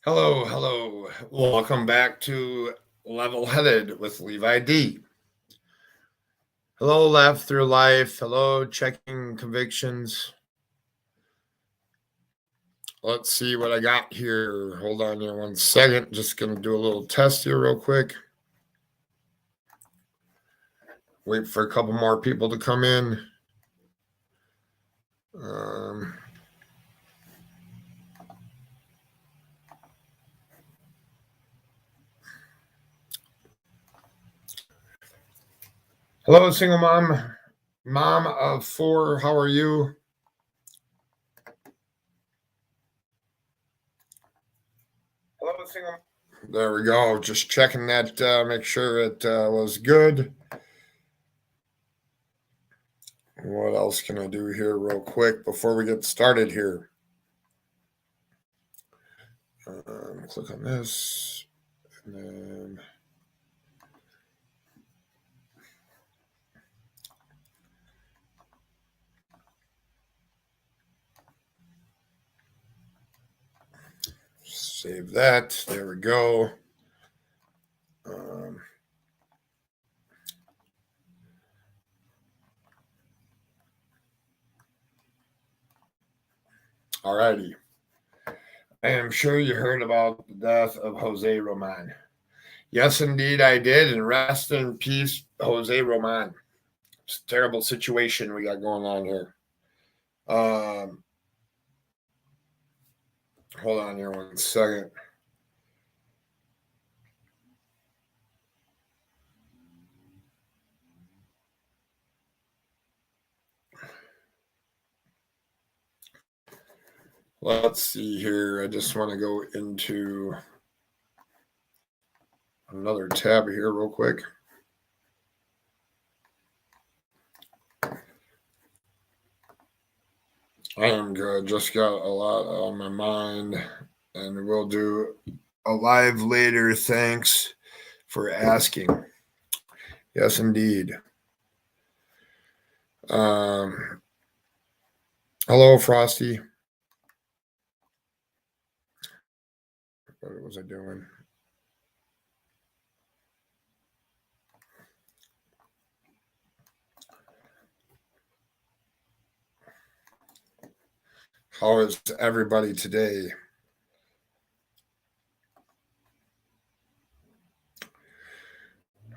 Hello, hello. Welcome back to Level Headed with Levi D. Hello, Laugh Through Life. Hello, Checking Convictions. Let's see what I got here. Hold on here 1 second. Just going to do a little test here real quick. Wait for a couple more people to come in. Hello, single mom of 4. How are you? Hello, single. There we go. Just checking that. Make sure it was good. What else can I do here real quick before we get started here? Click on this, and then save that. There we go. Alrighty. I am sure you heard about the death of Jose Roman. Yes, indeed, I did. And rest in peace, Jose Roman. It's a terrible situation we got going on here. Hold on here 1 second. Let's see here. I just want to go into another tab here real quick. I am good. Just got a lot on my mind, and we'll do a live later. Thanks for asking. Yes, indeed. Hello, Frosty. What was I doing? How is everybody today?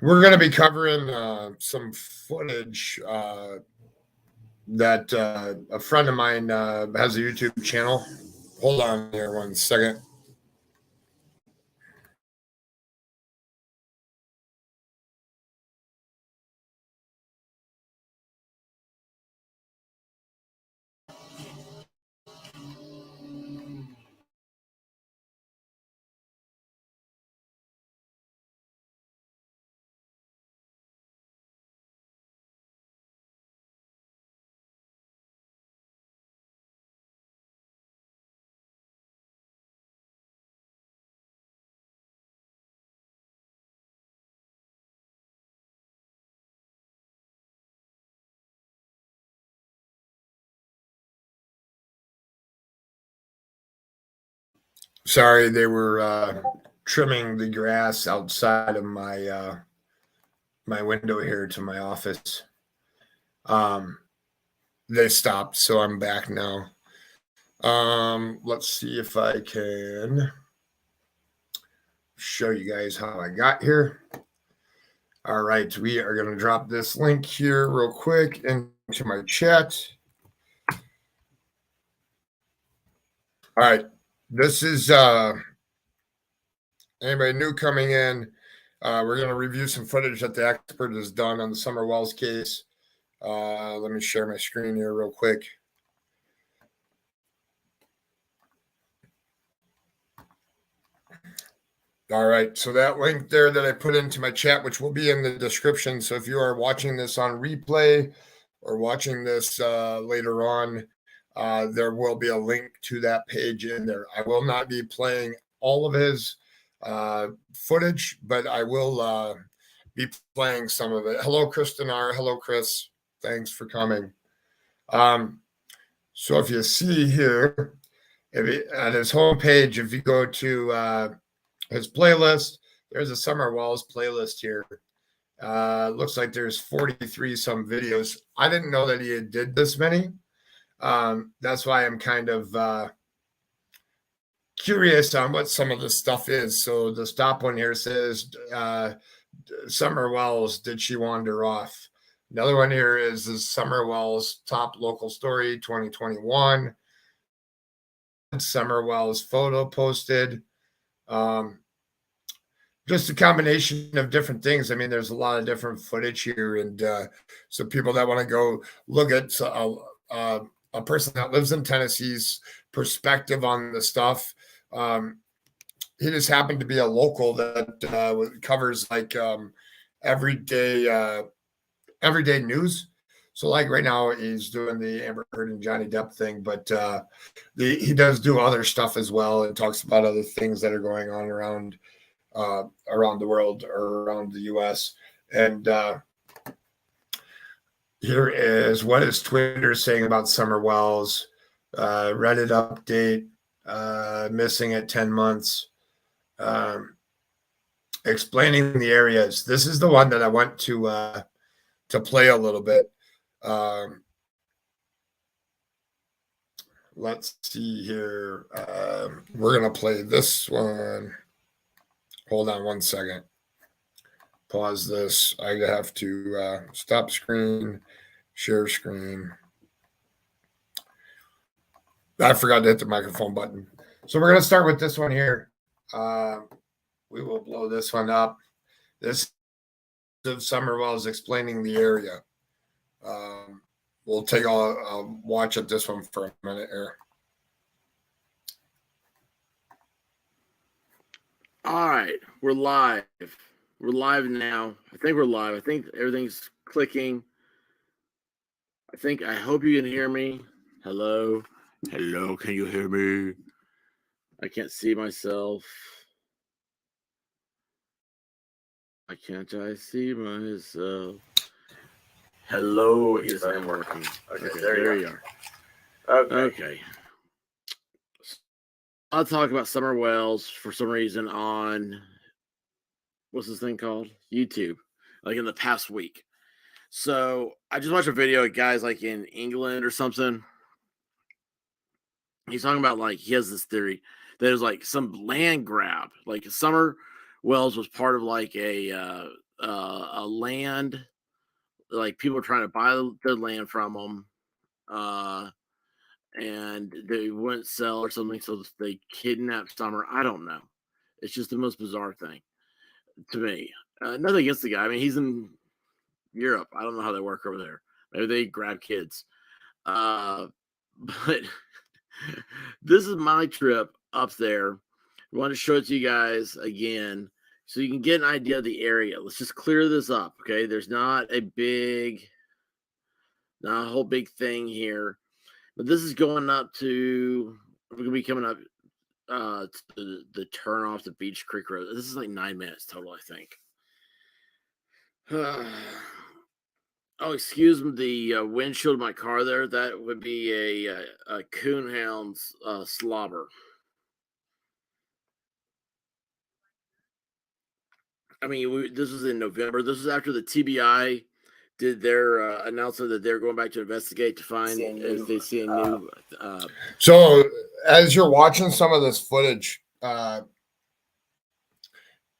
We're going to be covering some footage that a friend of mine has a YouTube channel. Hold on here 1 second. Sorry, they were trimming the grass outside of my my window here to my office. They stopped, so I'm back now. Let's see if I can show you guys how I got here. All right, we are going to drop this link here real quick into my chat. All right, this is anybody new coming in. We're going to review some footage that the expert has done on the Summerwells case. Let me share my screen here real quick. All right, so that link there that I put into my chat, which will be in the description. So if you are watching this on replay or watching this later on, there will be a link to that page in there. I will not be playing all of his footage, but I will be playing some of it. Hello, Kristen R. Hello, Chris. Thanks for coming. So if you see here, At his homepage, if you go to his playlist, there's a Summerwells playlist here. Looks like there's 43 some videos. I didn't know that he did this many. That's why I'm kind of curious on what some of the stuff is. So the stop one here says, Summerwells, did she wander off? Another one here is Summerwells top local story 2021. Summerwells photo posted. Just a combination of different things. I mean, there's a lot of different footage here, and so people that want to go look at a person that lives in Tennessee's perspective on the stuff. He just happened to be a local that covers like everyday news. So like right now he's doing the Amber Heard and Johnny Depp thing, but he does do other stuff as well and talks about other things that are going on around the world or around the U.S. And here is what is Twitter saying about Summerwells. Reddit update, missing at 10 months. Explaining the areas. This is the one that I want to play a little bit. Let's see here. We're going to play this one. Hold on one second. Pause this. I have to stop screen, share screen. I forgot to hit the microphone button. So we're going to start with this one here. We will blow this one up. This is Summerwells explaining the area. We'll take a watch at this one for a minute here. All right, we're live. We're live now. I think we're live. I think everything's clicking. I hope you can hear me. Hello? Hello, can you hear me? I can't see myself. Why can't I see myself? Hello, yes, I am working. Okay, there you are. Okay. I'll talk about Summerwells for some reason on, what's this thing called? YouTube, like in the past week. So I just watched a video of guys like in England or something. He's talking about like he has this theory that there's like some land grab, like Summerwells was part of like a land, like people were trying to buy the land from them, and they wouldn't sell or something, so they kidnapped Summer. I don't know. It's just the most bizarre thing to me. Nothing against the guy. I mean, he's in Europe. I don't know how they work over there. Maybe they grab kids. But this is my trip up there. I want to show it to you guys again so you can get an idea of the area. Let's just clear this up, okay? There's not a whole big thing here. But this is going up to, we're going to be coming up to the turn off the Beach Creek Road. This is like 9 minutes total, I think. Oh, excuse me, the windshield of my car there, that would be a coonhound's slobber. I mean, this was in November. This was after the TBI did their announcement that they're going back to investigate to find if they see a new. So as you're watching some of this footage,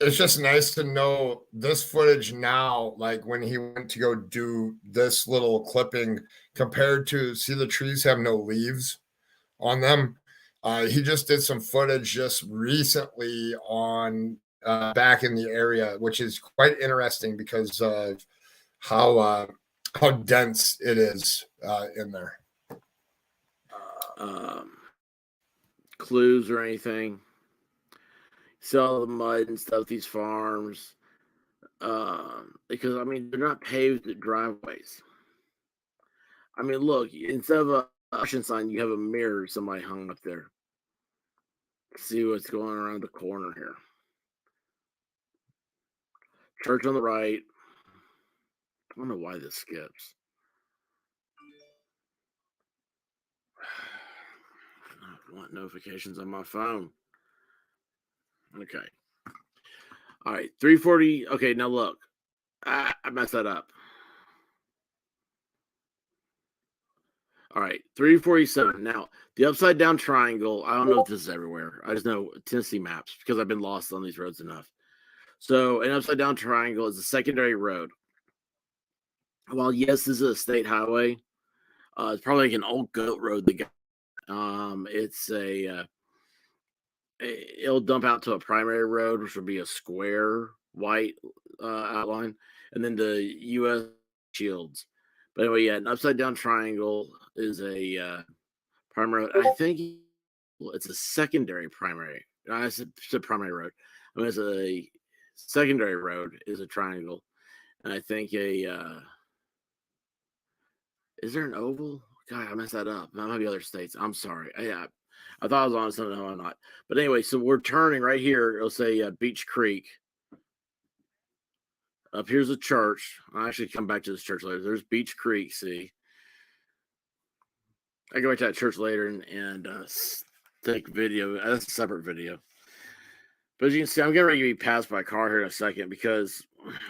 it's just nice to know this footage now, like when he went to go do this little clipping compared to, see, the trees have no leaves on them. He just did some footage just recently on back in the area, which is quite interesting because of how dense it is in there. Clues or anything. See all the mud and stuff, these farms. Because, I mean, they're not paved driveways. I mean, look, instead of a caution sign, you have a mirror somebody hung up there. See what's going around the corner here. Church on the right. I don't know why this skips. Not want notifications on my phone. Okay. All right, 340. Okay, now look. I messed that up. All right, 347. Now, the upside down triangle, I don't know if this is everywhere. I just know Tennessee maps because I've been lost on these roads enough. So, an upside down triangle is a secondary road. While, yes, this is a state highway, it's probably like an old goat road. It's it'll dump out to a primary road, which would be a square white outline, and then the U.S. shields. But anyway, yeah, an upside down triangle is a primary road. I think it's a secondary primary. I said primary road. I mean, it's a secondary road is a triangle, and I think is there an oval? God, I messed that up. That might be other states. I'm sorry. I thought I was on something. No, I'm not. But anyway, so we're turning right here. It'll say Beach Creek. Up here's a church. I'll actually come back to this church later. There's Beach Creek. See, I go back to that church later and take video. That's a separate video. But as you can see, I'm getting ready to be passed by a car here in a second because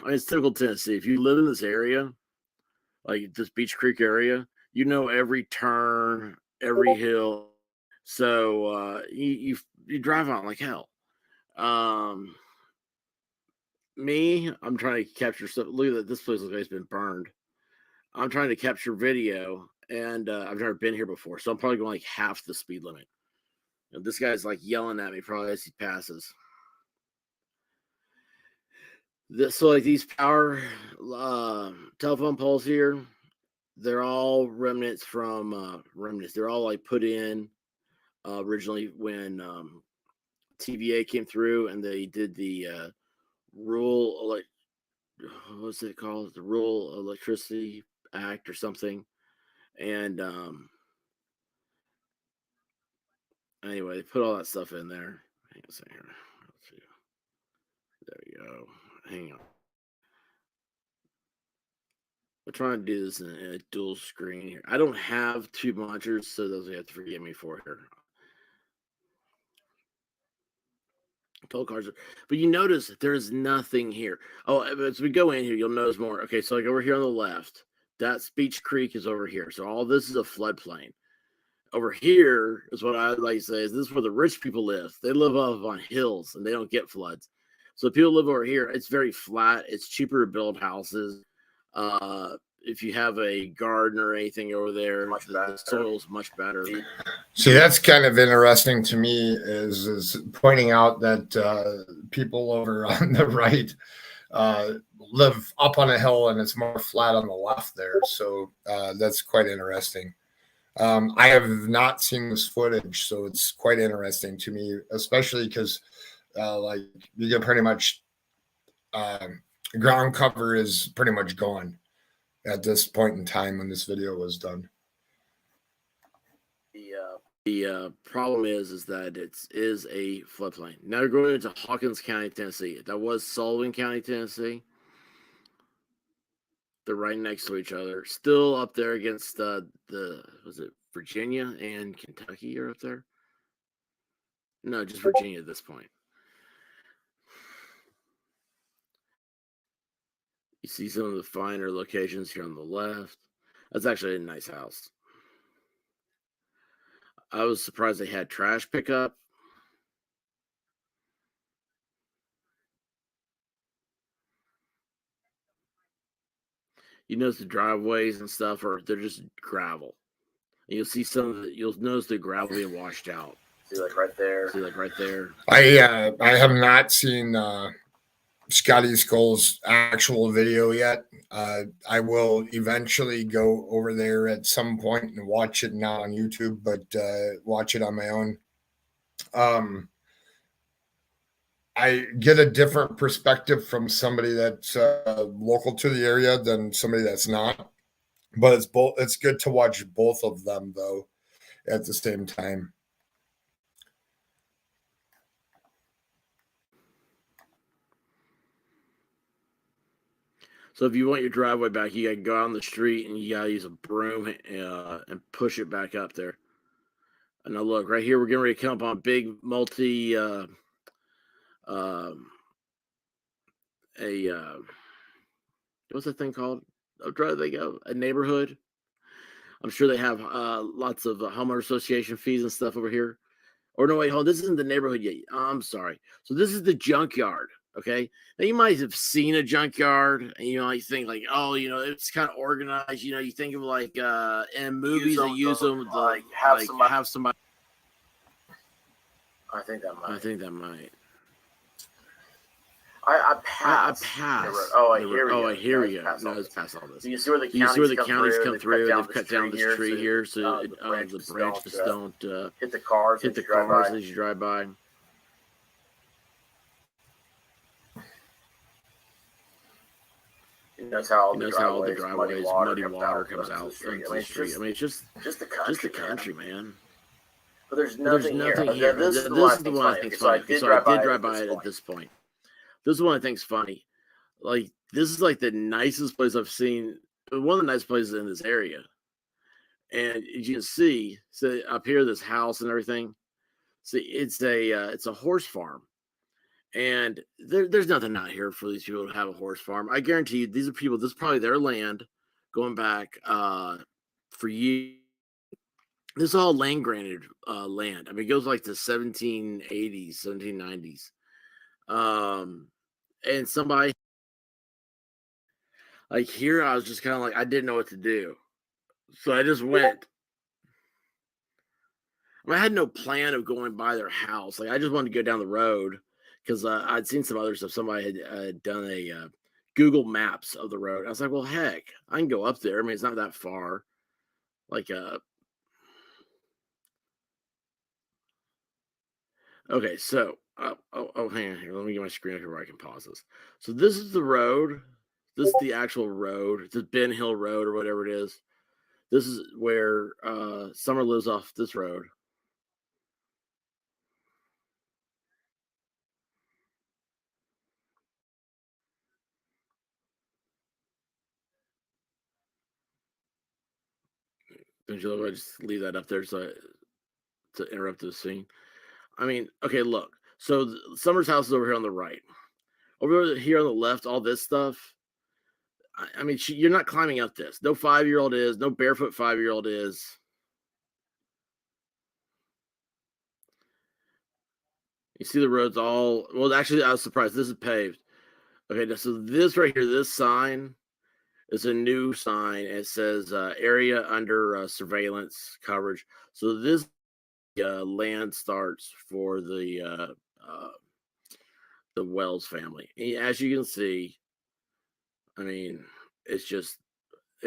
it's typical Tennessee. If you live in this area, like this Beach Creek area, you know every turn, every hill. So you drive out like hell. Me, I'm trying to capture stuff. Look at that. This place looks like it's been burned. I'm trying to capture video, and I've never been here before, so I'm probably going like half the speed limit. And this guy's like yelling at me probably as he passes. So like these power telephone poles here, they're all remnants from remnants. They're all like put in originally when TVA came through and they did the rural what's it called? The Rural Electricity Act or something. And anyway, they put all that stuff in there. Hang on a second here. Let's see. There we go. Hang on. I'm trying to do this in a dual screen here. I don't have two monitors, so those you have to forgive me for here. Toll cars are, but you notice that there's nothing here. Oh, as we go in here, you'll notice more. Okay, so like over here on the left, that's Beach Creek is over here. So all this is a floodplain. Over here is what I like to say is this is where the rich people live. They live up on hills and they don't get floods. So people live over here. It's very flat. It's cheaper to build houses. If you have a garden or anything over there, the soil is much better. See, that's kind of interesting to me is pointing out that people over on the right live up on a hill and it's more flat on the left there. So that's quite interesting. I have not seen this footage, so it's quite interesting to me, especially because like you get pretty much ground cover is pretty much gone at this point in time when this video was done. The problem is that it is a floodplain. Now we're going into Hawkins County, Tennessee. That was Sullivan County, Tennessee. They're right next to each other. Still up there against was it Virginia and Kentucky are up there? No, just Virginia at this point. You see some of the finer locations here on the left. That's actually a nice house. I was surprised they had trash pickup. You notice the driveways and stuff they're just gravel. And you'll see you'll notice the gravel being washed out. See like right there. I have not seen Scotty Skull's actual video yet. I will eventually go over there at some point and watch it, not on YouTube, but watch it on my own. I get a different perspective from somebody that's local to the area than somebody that's not. But it's good to watch both of them though at the same time. So if you want your driveway back, you gotta go out on the street and you gotta use a broom and push it back up there. Now look, right here, we're getting ready to come up on big multi, what's that thing called? I'm trying to think of a neighborhood. I'm sure they have lots of homeowner association fees and stuff over here. Or no, wait, hold on. This isn't the neighborhood yet. I'm sorry. So this is the junkyard. Okay. Now you might have seen a junkyard, and you think like, oh, it's kind of organized. You think of like in movies they use them to like have somebody. I think that might. I passed. Here we go. No, it's past all this. So you see where the counties come through. They've cut down this tree here, so the branches don't hit the cars as you drive by. That's how all the driveways, muddy water comes out into the street. I mean, it's just the country, man. But there's nothing here. This is the one I think's funny. So I did drive by it at this point. This is one I think's funny. Like, this is like the nicest place I've seen. One of the nicest places in this area. And as you can see, so up here, this house and everything. See, it's a horse farm. And there's nothing out here for these people to have a horse farm. I guarantee you, these are people, this is probably their land going back for years. This is all land granted land. I mean, it goes like the 1780s, 1790s. And somebody like here, I was just kind of like, I didn't know what to do. So I just went. I had no plan of going by their house. Like, I just wanted to go down the road because I'd seen some other stuff. Somebody had done a Google Maps of the road. I was like, well, heck, I can go up there. I mean, it's not that far. Like, okay, so, hang on here. Let me get my screen up here where I can pause this. So this is the road. This is the actual road. It's Benhillroad or whatever it is. This is where Summer lives off this road. Don't you love I just leave that up there to interrupt the scene? I mean, okay, look. So Summer's house is over here on the right. Over here on the left, all this stuff. I mean, you're not climbing up this. No 5-year-old is. No barefoot 5-year-old is. You see the roads all. Well, actually, I was surprised. This is paved. Okay, so this right here, this sign is a new sign. It says area under surveillance coverage. So this land starts for the Wells family. And as you can see, I mean, it's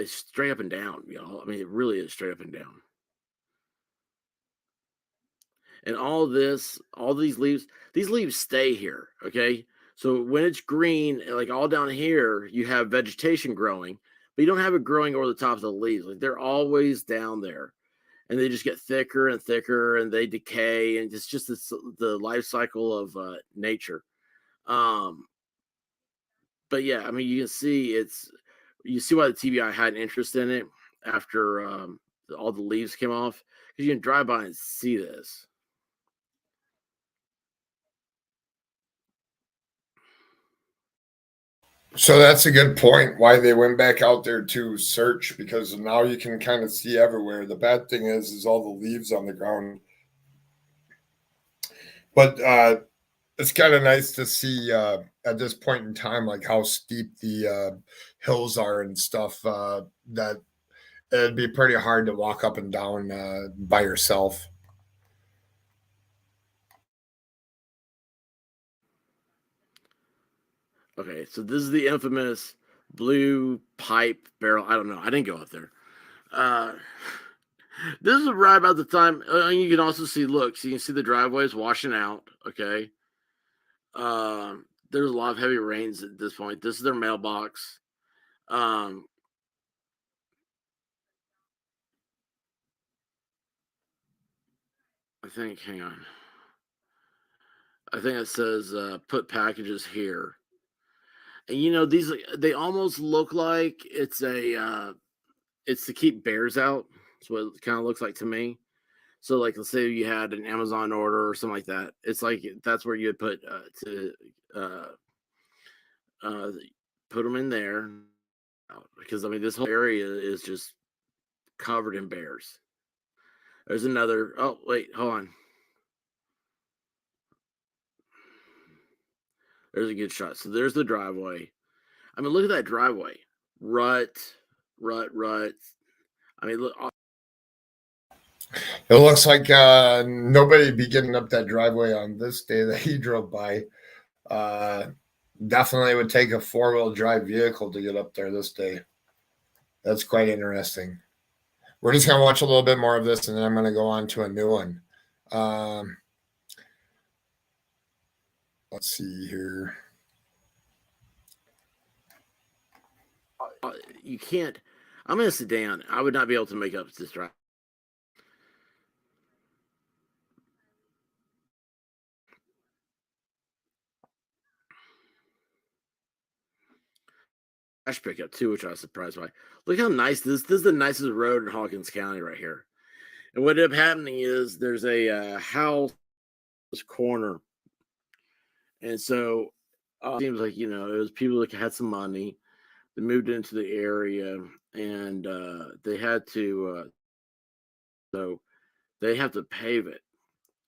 straight up and down, y'all. I mean, it really is straight up and down. And all these leaves stay here, okay? So when it's green, like all down here, you have vegetation growing, but you don't have it growing over the top of the leaves. Like, they're always down there. And they just get thicker and thicker, and they decay, and it's just the life cycle of nature. But yeah, I mean, you can see you see why the TBI had an interest in it after all the leaves came off, because you can drive by and see this. So that's a good point why they went back out there to search, because now you can kind of see everywhere. The bad thing is all the leaves on the ground. But it's kind of nice to see at this point in time, like how steep the hills are and stuff, that it'd be pretty hard to walk up and down by yourself. Okay, so this is the infamous blue pipe barrel. I don't know. I didn't go up there. This is right about the time. You can also see, look, so you can see the driveways washing out. Okay. There's a lot of heavy rains at this point. This is their mailbox. I think, hang on. I think it says put packages here. And these, they almost look like it's to keep bears out. That's what it kind of looks like to me. So like, let's say you had an Amazon order or something like that. It's like that's where you would put put them in there, because I mean this whole area is just covered in bears. There's another. Oh wait, hold on. There's a good shot. So there's the driveway. I mean, look at that driveway. Rut. I mean, look. It looks like nobody be getting up that driveway on this day that he drove by. Definitely would take a 4-wheel drive vehicle to get up there this day. That's quite interesting. We're just going to watch a little bit more of this, and then I'm going to go on to a new one. Let's see here. You can't. I'm in a sedan. I would not be able to make up this drive. Trash pickup too, which I was surprised by. Look how nice this is. The nicest road in Hawkins County right here. And what ended up happening is there's a house corner, and so it seems like it was people that had some money. They moved into the area, and they had to so they have to pave it,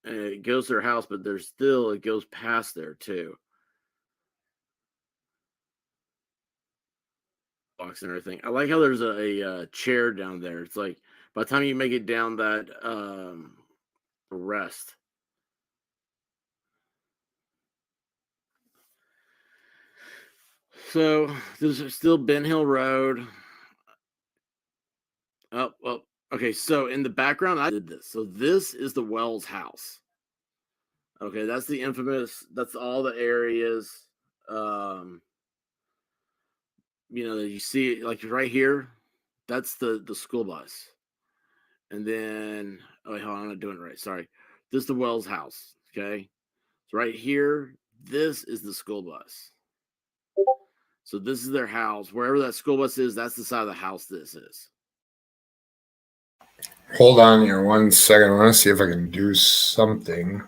and it goes to their house, but it goes past there too. Box and everything. I like how there's a chair down there. It's like by the time you make it down that rest. So there's still Benhillroad. Oh, well, okay. So in the background, I did this. So this is the Wells house. Okay, that's the infamous. That's all the areas. That you see, like right here. That's the school bus. And then, oh wait, hold on, I'm not doing it right. Sorry. This is the Wells house. Okay. So right here, this is the school bus. So this is their house. Wherever that school bus is, that's the side of the house this is. Hold on here 1 second. I want to see if I can do something.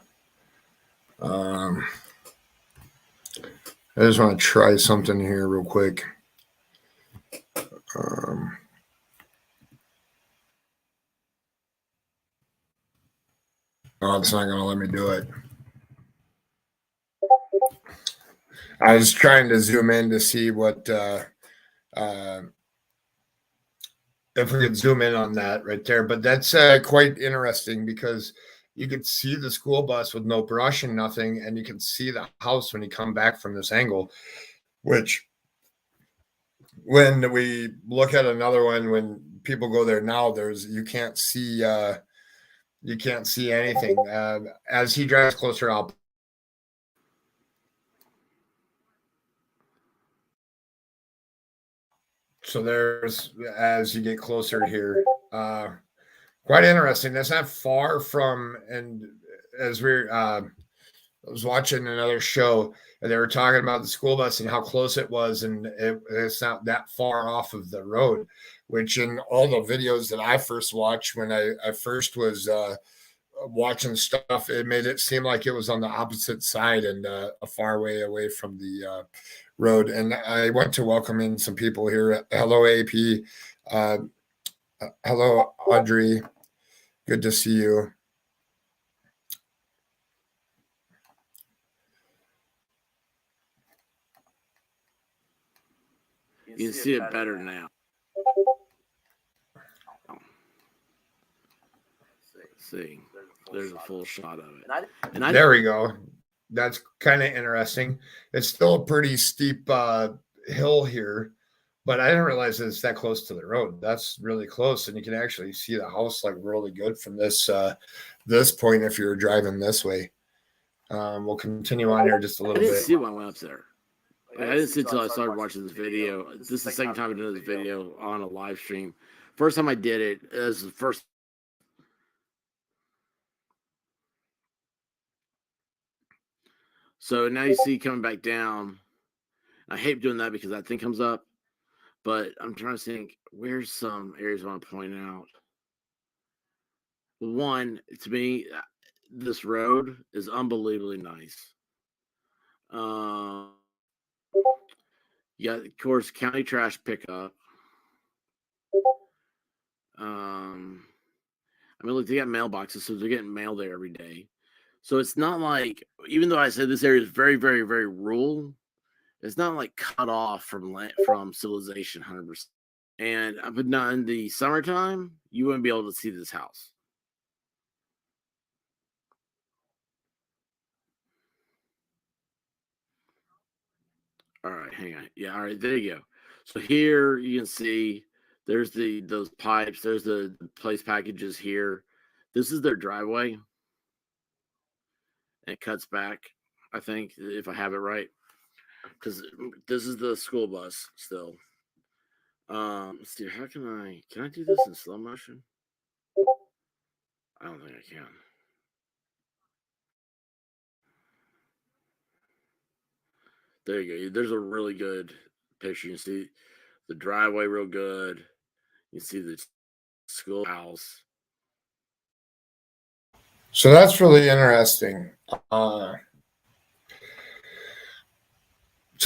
I just want to try something here real quick. Oh, it's not going to let me do it. I was trying to zoom in to see what if we could zoom in on that right there. But that's quite interesting because you could see the school bus with no brush and nothing, and you can see the house when you come back from this angle, which when we look at another one, when people go there now, you can't see anything. As he drives closer up. So there's, as you get closer here, quite interesting. That's not far from, and as I was watching another show, and they were talking about the school bus and how close it was, and it's not that far off of the road, which in all the videos that I first watched when I first was watching stuff, it made it seem like it was on the opposite side and a far way away from the road. And I want to welcome in some people here. Hello, AP. Hello, Audrey. Good to see you. You can see it better now. See, there's a full shot of it. And there we go. That's kind of interesting. It's still a pretty steep hill here, but I didn't realize that it's that close to the road. That's really close, and you can actually see the house like really good from this point if you're driving this way. We'll continue on here just a little bit. I didn't see when I went up there. I didn't see until I started watching this video. This is the second time I've done this video on a live stream. First time I did it as the first. So now you see coming back down. I hate doing that because that thing comes up. But I'm trying to think, where's some areas I want to point out? one, to me, this road is unbelievably nice. Yeah, of course, county trash pickup. I mean, look, they got mailboxes, so they're getting mail there every day. So it's not like, even though I said this area is very, very, very rural, it's not like cut off from civilization 100%. But not in the summertime, you wouldn't be able to see this house. All right, hang on. Yeah, all right, there you go. So here you can see there's those pipes. There's the place packages here. This is their driveway. And it cuts back, I think, if I have it right. Because this is the school bus still. Let's see, how can I do this in slow motion? I don't think I can. There you go. There's a really good picture. You can see the driveway real good. You see the schoolhouse. So that's really interesting. So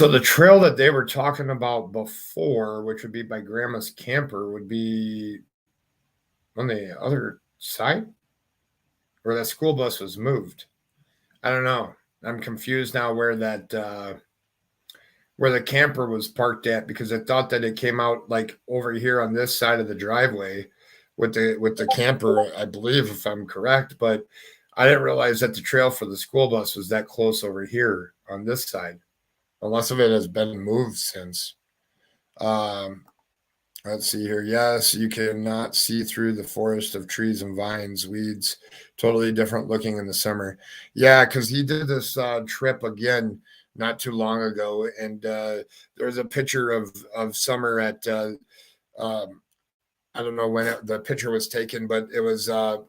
the trail that they were talking about before, which would be by Grandma's camper, would be on the other side where that school bus was moved. I don't know. I'm confused now where that where the camper was parked at, because I thought that it came out like over here on this side of the driveway with the camper, I believe, if I'm correct, but I didn't realize that the trail for the school bus was that close over here on this side, unless of it has been moved since. Let's see here. Yes, you cannot see through the forest of trees and vines, weeds, totally different looking in the summer. Yeah, because he did this trip again not too long ago, and there was a picture of summer at I don't know when the picture was taken, but it was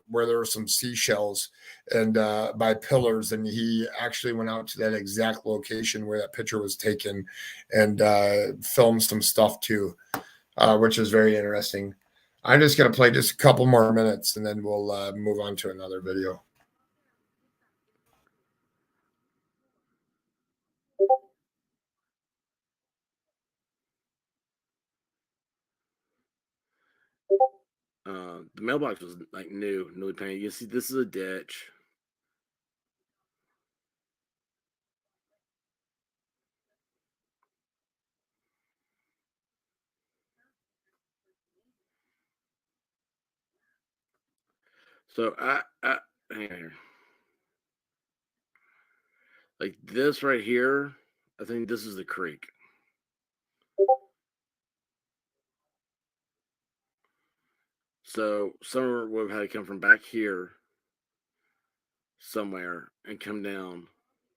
where there were some seashells and by pillars, and he actually went out to that exact location where that picture was taken and filmed some stuff too, which is very interesting. I'm just going to play just a couple more minutes, and then we'll move on to another video. The mailbox was like newly painted. You can see this is a ditch. So hang on here. Like this right here, I think this is the creek. So summer would have had to come from back here somewhere and come down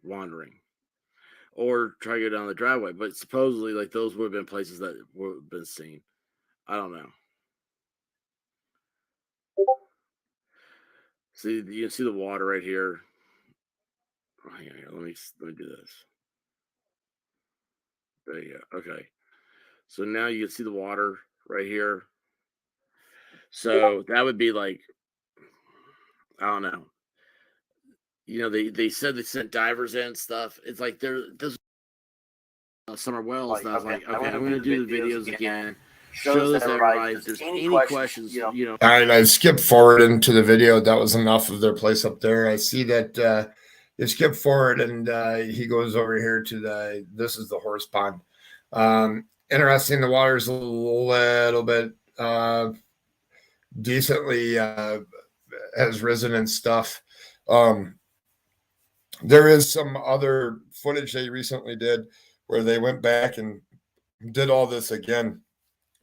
wandering, or try to go down the driveway. But supposedly, like, those would have been places that would have been seen. I don't know. See, you can see the water right here. Oh, hang on here. Let me do this. There you go. Okay. So now you can see the water right here. So that would be like, I don't know. You know, they said they sent divers in and stuff. It's like this Summerwells. And I was like, okay, I'm going to do the videos again. Show this to everybody. If there's any questions, you know. All right, I skipped forward into the video. That was enough of their place up there. I see that you skip forward, and he goes over here to this is the horse pond. Interesting. The water's a little bit decently has risen and stuff. There is some other footage they recently did where they went back and did all this again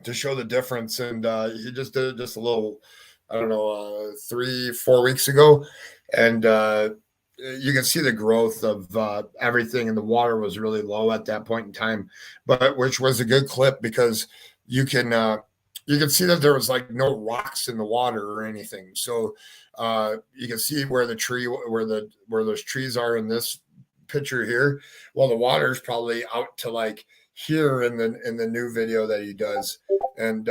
to show the difference. And he just did it just a little, I don't know, 3-4 weeks ago. And you can see the growth of everything. And the water was really low at that point in time, but which was a good clip because you can see that there was like no rocks in the water or anything. So you can see where those trees are in this picture here. Well, the water is probably out to like here in the new video that he does. And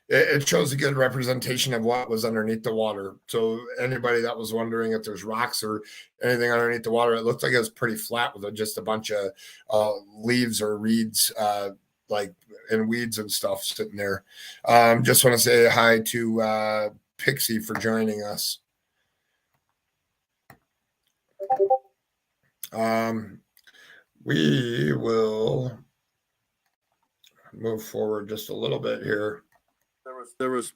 it shows a good representation of what was underneath the water. So anybody that was wondering if there's rocks or anything underneath the water, it looked like it was pretty flat with just a bunch of leaves or reeds, like and weeds and stuff sitting there. Just want to say hi to Pixie for joining us. We will move forward just a little bit here. There was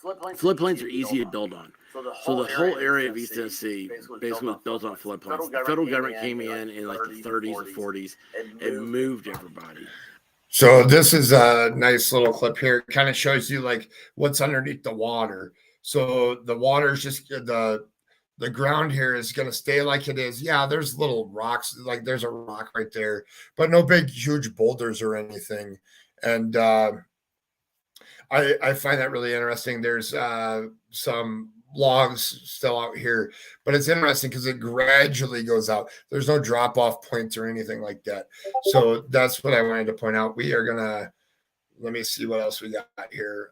floodplains are easy to build on. So the whole area of East Tennessee basically was built on floodplains. The federal government came in like the 30s and 40s and moved everybody. So this is a nice little clip here. It kind of shows you like what's underneath the water. So the water is just the ground here is going to stay like it is. Yeah, there's little rocks, like there's a rock right there, but no big, huge boulders or anything. And I find that really interesting. There's some logs still out here, but it's interesting because it gradually goes out. There's no drop off points or anything like that. So that's what I wanted to point out. We are going to, let me see what else we got here.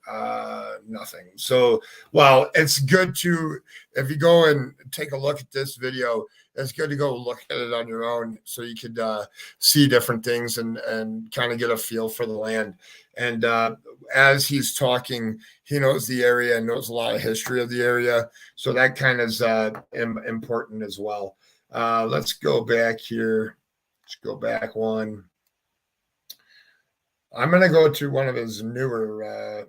Nothing. So, well, it's good to, if you go and take a look at this video, it's good to go look at it on your own so you could see different things and kind of get a feel for the land. And as he's talking, he knows the area and knows a lot of history of the area. So that kind of is important as well. Let's go back here. Let's go back one. I'm going to go to one of his newer,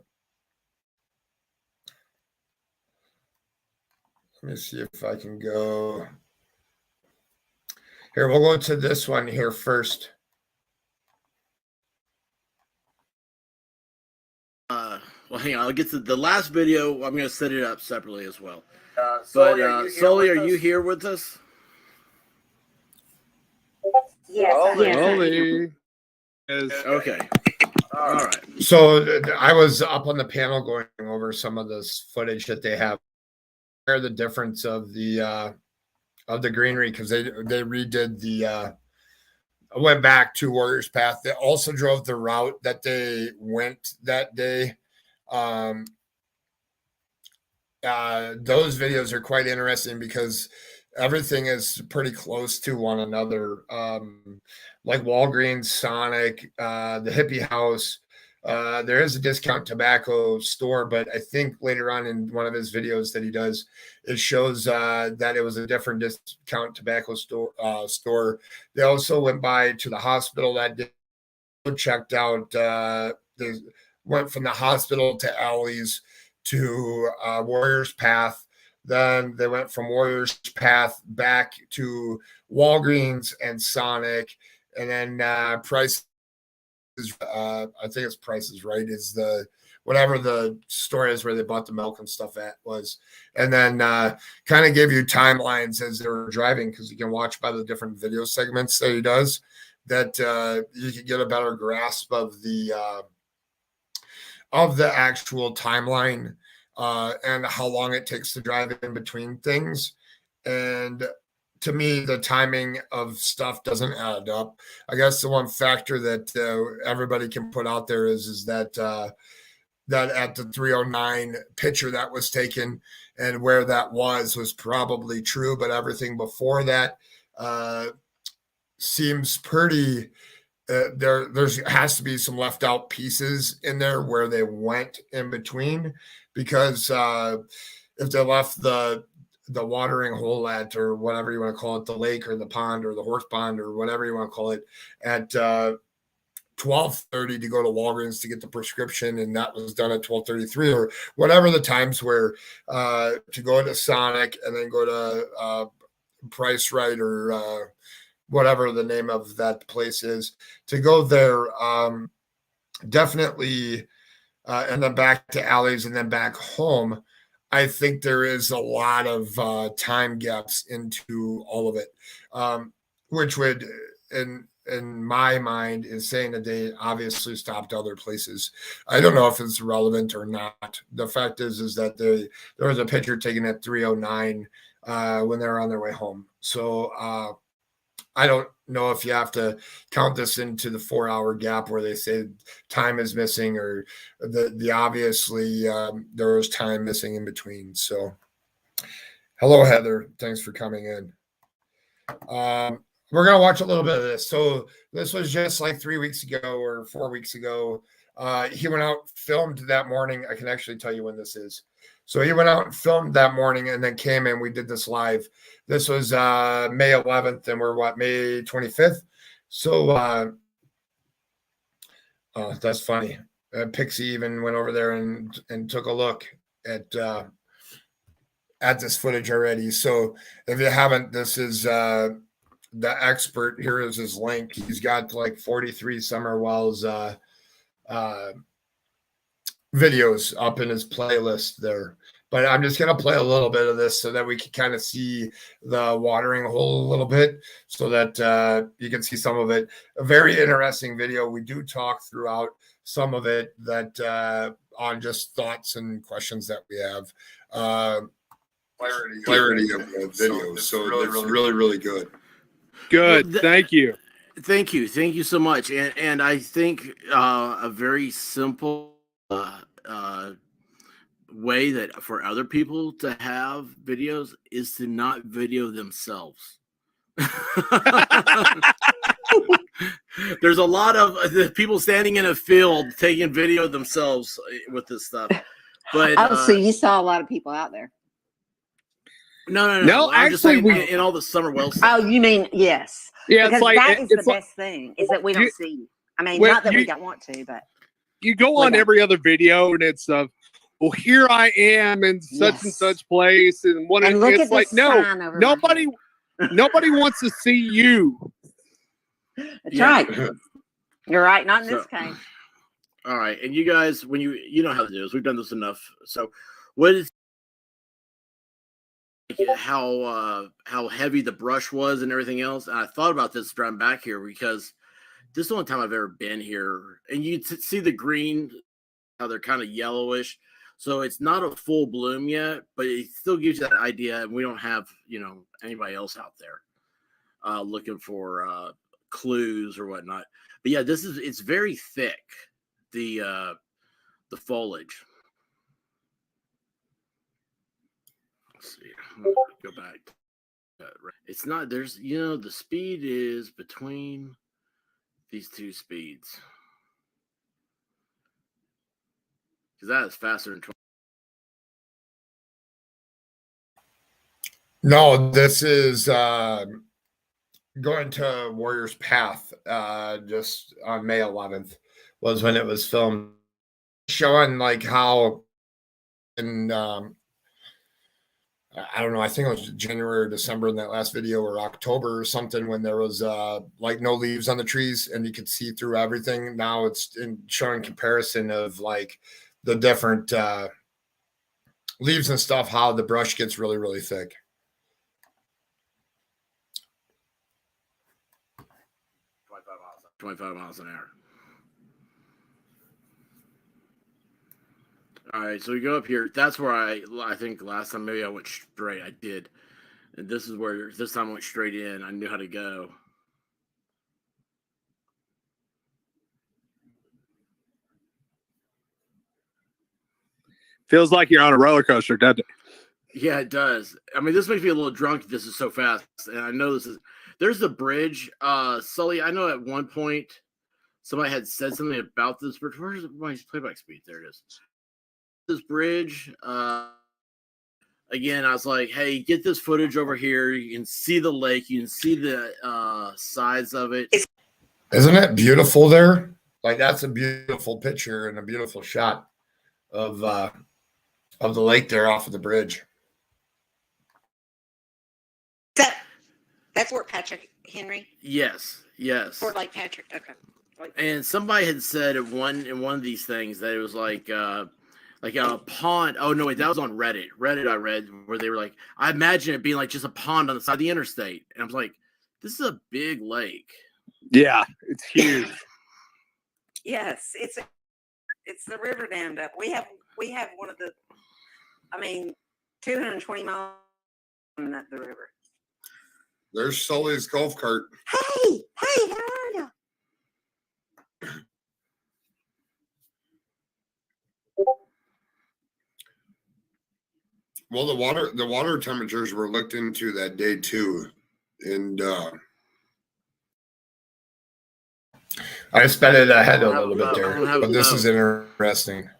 let me see if I can go. Here, we'll go to this one here first. Well, hang on. I'll get to the last video. I'm going to set it up separately as well. Sully, are you here with us? Yes. Sully. Okay. All right. So I was up on the panel going over some of this footage that they have. The difference of the greenery, because they redid the went back to Warriorspath. They also drove the route that they went that day. Those videos are quite interesting because everything is pretty close to one another. Like Walgreens, Sonic, the Hippie House. There is a discount tobacco store, but I think later on in one of his videos that he does, it shows that it was a different discount tobacco store. They also went by to the hospital that day, checked out. They went from the hospital to Alley's to Warriorspath. Then they went from Warriorspath back to Walgreens and Sonic, and then Price. I think it's Price is Right is the whatever the store is where they bought the milk and stuff at was, and then kind of give you timelines as they were driving, because you can watch by the different video segments that he does that you can get a better grasp of the actual timeline and how long it takes to drive in between things. And to me, the timing of stuff doesn't add up. I guess the one factor that everybody can put out there is that that at the 309 picture that was taken and where that was probably true, but everything before that seems pretty. There has to be some left out pieces in there where they went in between, because if they left the watering hole at, or whatever you want to call it, the lake or the pond or the horse pond or whatever you want to call it, at 12:30 to go to Walgreens to get the prescription, and that was done at 12:33 or whatever the times were, to go to Sonic and then go to Price Right or whatever the name of that place is, to go there, definitely, and then back to Alley's and then back home. I think there is a lot of time gaps into all of it, which would, in my mind, is saying that they obviously stopped other places. I don't know if it's relevant or not. The fact is that there was a picture taken at 309 when they were on their way home. So I don't know if you have to count this into the 4-hour gap where they say time is missing, or the obviously there was time missing in between. So, hello, Heather. Thanks for coming in. We're gonna watch a little bit of this. So this was just like 3 weeks ago or 4 weeks ago. He went out, filmed that morning. I can actually tell you when this is. So he went out and filmed that morning and then came in. We did this live. This was May 11th, and we're May 25th. So that's funny. Pixie even went over there and took a look at this footage already. So if you haven't, this is the expert. Here is his link. He's got like 43 Summerwells videos up in his playlist there. But I'm just going to play a little bit of this so that we can kind of see the watering hole a little bit, so that you can see some of it. A very interesting video. We do talk throughout some of it that on just thoughts and questions that we have. Clarity of the video. So it's really good. Good. Thank you. Thank you so much. And I think a very simple way that for other people to have videos is to not video themselves. There's a lot of people standing in a field taking video of themselves with this stuff. But so you saw a lot of people out there. No. I'm actually, just saying in all the Summerwells. Oh, you mean yes? Yeah, because it's like that is it's the like, best thing is that we don't see you. I mean, well, not that we don't want to, but you go on every other video and it's well, here I am in such and such place, and one. And look it's at like nobody wants to see you. That's right. You're right. Not in this case. All right, and you guys, when you know how to do this, we've done this enough. So, what is how heavy the brush was and everything else? And I thought about this driving back here because this is the only time I've ever been here, and you see the green, how they're kind of yellowish. So it's not a full bloom yet, but it still gives you that idea. And we don't have, anybody else out there looking for clues or whatnot. But yeah, it's very thick, the foliage. Let's see. I'm gonna go back. It's not, there's, the speed is between these two speeds. Because that is faster than 20. No, this is going to Warriorspath just on May 11th was when it was filmed, showing like how in I don't know, I think it was January or December in that last video, or October or something, when there was like no leaves on the trees and you could see through everything. Now it's showing comparison of like the different leaves and stuff, how the brush gets really, really thick. 25 miles an hour. All right, so we go up here. That's where I think last time maybe I went straight. I did. And this is where this time I went straight in. I knew how to go. Feels like you're on a roller coaster, doesn't it? Yeah, it does. I mean, this makes me a little drunk. This is so fast. And I know there's the bridge. Sully, I know at one point somebody had said something about this bridge. Where's my playback speed? There it is. This bridge. Again, I was like, hey, get this footage over here. You can see the lake. You can see the sides of it. Isn't it beautiful there? Like, that's a beautiful picture and a beautiful shot of the lake there off of the bridge. That's Fort Patrick, Henry? Yes. Fort Lake Patrick, okay. And somebody had said in one of these things that it was like a pond. Oh, no, wait, that was on Reddit. I read where they were like, I imagine it being like just a pond on the side of the interstate. And I was like, this is a big lake. Yeah, it's huge. Yes, it's the river dammed up. We have one of the, 220 miles in the river. There's Sully's golf cart. Hey, how are you? Well, the water temperatures were looked into that day too, and I sped it ahead a little bit there, but this is interesting.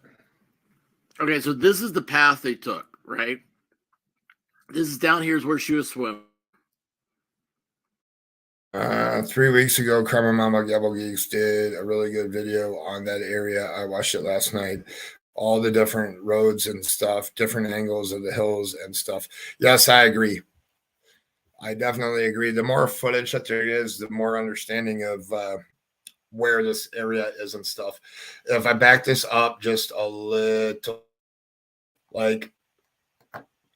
Okay, so this is the path they took, right? This is down here is where she was swimming. 3 weeks ago, Karma Mama Gabble Geeks did a really good video on that area. I watched it last night. All the different roads and stuff, different angles of the hills and stuff. Yes, I agree. I definitely agree. The more footage that there is, the more understanding of where this area is and stuff. If I back this up just a little, like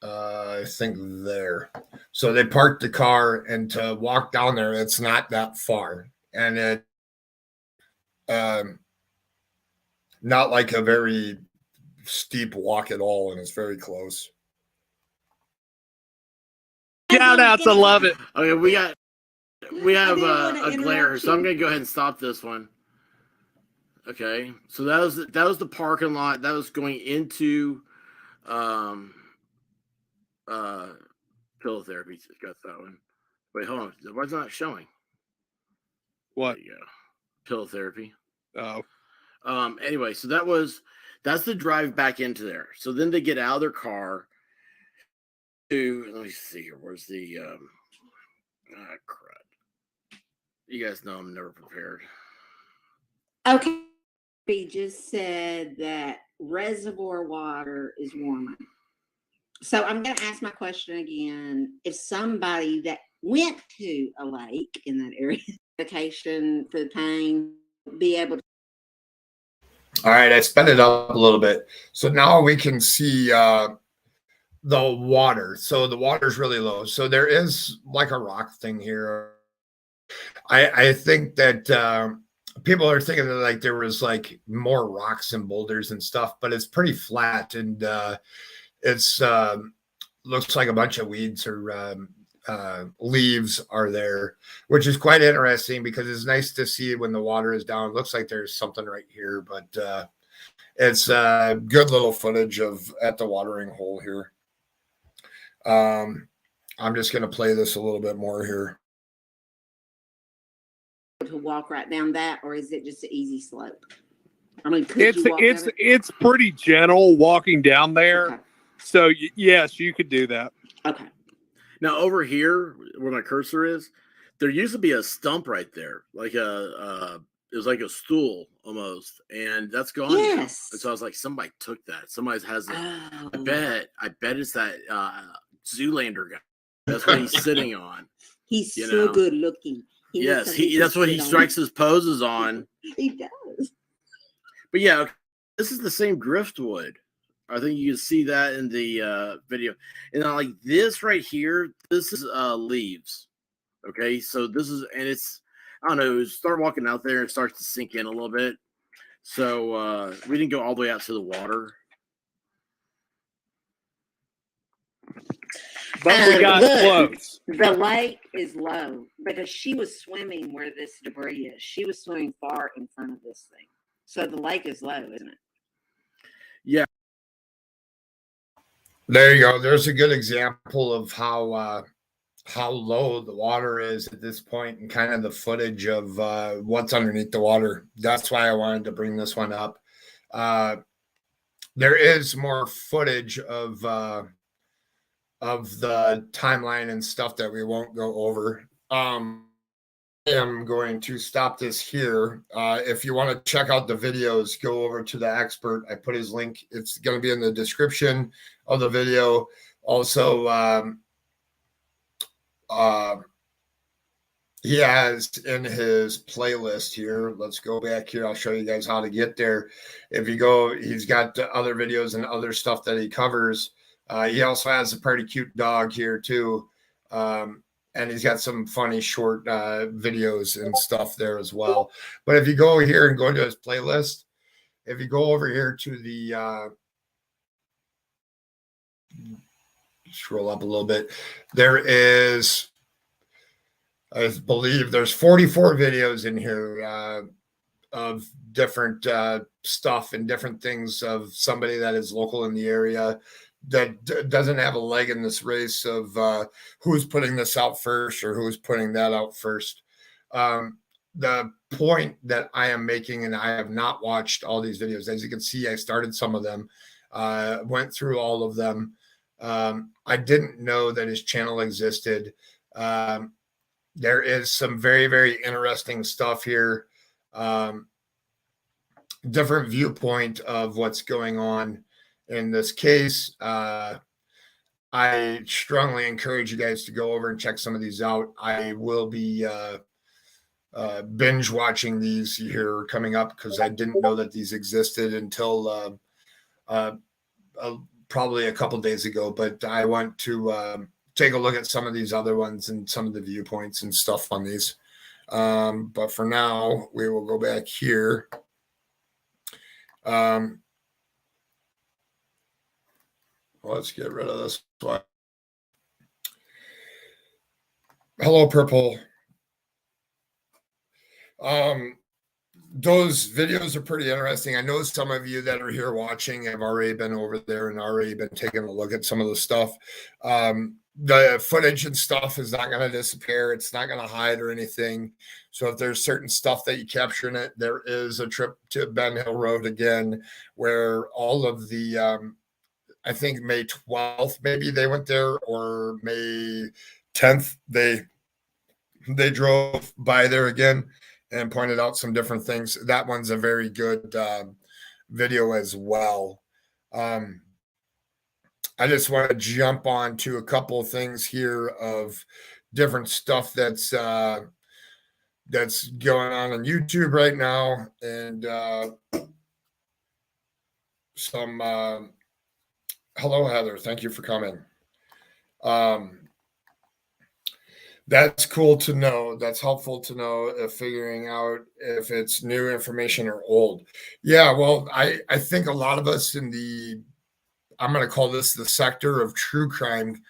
I think there. So they parked the car, and to walk down there, it's not that far, and it not like a very steep walk at all, and it's very close. Shout outs, I love it. Okay, we have a glare, so I'm gonna go ahead and stop this one. Okay, so that was the parking lot that was going into pillow therapy. Got that one. Wait, hold on. Why is it not showing? What? There you go. Pillow therapy. Oh. Anyway, so that's the drive back into there. So then they get out of their car to, let me see here. Where's the crud? You guys know I'm never prepared. Okay. He just said that reservoir water is warmer. So I'm going to ask my question again. If somebody that went to a lake in that area, vacation for the pain, be able to. All right, I sped it up a little bit. So now we can see the water. So the water is really low. So there is like a rock thing here. I think that people are thinking that like there was like more rocks and boulders and stuff, but it's pretty flat, and it's looks like a bunch of weeds or leaves are there, which is quite interesting because it's nice to see when the water is down. It looks like there's something right here, but it's good little footage of at the watering hole here. I'm just going to play this a little bit more here. To walk right down that, or is it just an easy slope? I mean, it's pretty gentle walking down there. Okay. So yes, you could do that. Okay. Now over here, where my cursor is, there used to be a stump right there, like it was like a stool almost, and that's gone. Yes. And so I was like, somebody took that. Somebody has it. Oh. I bet it's that Zoolander guy. That's what he's sitting on. He's so good looking. That's what he strikes his poses on. He does. But yeah, this is the same driftwood. I think you can see that in the video. And like this right here, this is leaves. Okay, so this is, and it's, I don't know, start walking out there and it starts to sink in a little bit. So we didn't go all the way out to the water. But we got close. The lake is low because she was swimming where this debris is. She was swimming far in front of this thing. So the lake is low, isn't it? Yeah. There you go. There's a good example of how low the water is at this point and kind of the footage of what's underneath the water. That's why I wanted to bring this one up. There is more footage of the timeline and stuff that we won't go over. I am going to stop this here. If you want to check out the videos, go over to the expert. I put his link. It's going to be in the description of the video. Also, he has in his playlist here. Let's go back here. I'll show you guys how to get there. If you go, he's got other videos and other stuff that he covers. He also has a pretty cute dog here too. And he's got some funny short videos and stuff there as well. But if you go here and go into his playlist, if you go over here to the scroll up a little bit, there is I believe there's 44 videos in here of different stuff and different things of somebody that is local in the area that doesn't have a leg in this race of who's putting this out first or who's putting that out first. The point that I am making, and I have not watched all these videos. As you can see, I started some of them, went through all of them. I didn't know that his channel existed. There is some very, very interesting stuff here. Different viewpoint of what's going on in this case. I strongly encourage you guys to go over and check some of these out. I will be binge watching these here coming up because I didn't know that these existed until probably a couple days ago. But I want to take a look at some of these other ones and some of the viewpoints and stuff on these. But for now, we will go back here. Let's get rid of this one. Hello, Purple. Those videos are pretty interesting. I know some of you that are here watching have already been over there and already been taking a look at some of the stuff. The footage and stuff is not going to disappear. It's not going to hide or anything. So if there's certain stuff that you capture in it, there is a trip to Benhillroad again, where all of the, I think May 12th, maybe they went there, or May 10th, they drove by there again and pointed out some different things. That one's a very good video as well. I just want to jump on to a couple of things here of different stuff that's going on YouTube right now, and some hello, Heather. Thank you for coming. That's cool to know. That's helpful to know if figuring out if it's new information or old. Yeah, well, I think a lot of us in the, I'm going to call this the sector of true crime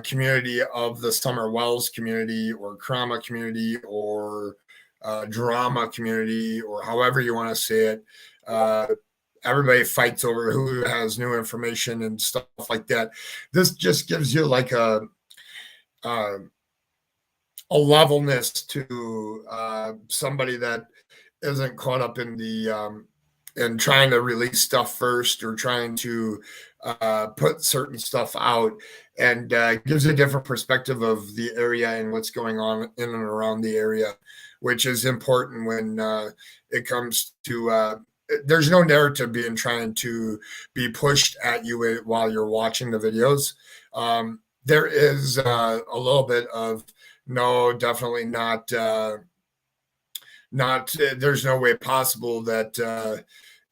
community of the Summerwells community or Krama community or drama community or however you want to say it. Everybody fights over who has new information and stuff like that. This just gives you like a levelness to somebody that isn't caught up in the in trying to release stuff first or trying to put certain stuff out, and gives a different perspective of the area and what's going on in and around the area, which is important when it comes to there's no narrative being trying to be pushed at you while you're watching the videos. There is a little bit of no, definitely not. There's no way possible that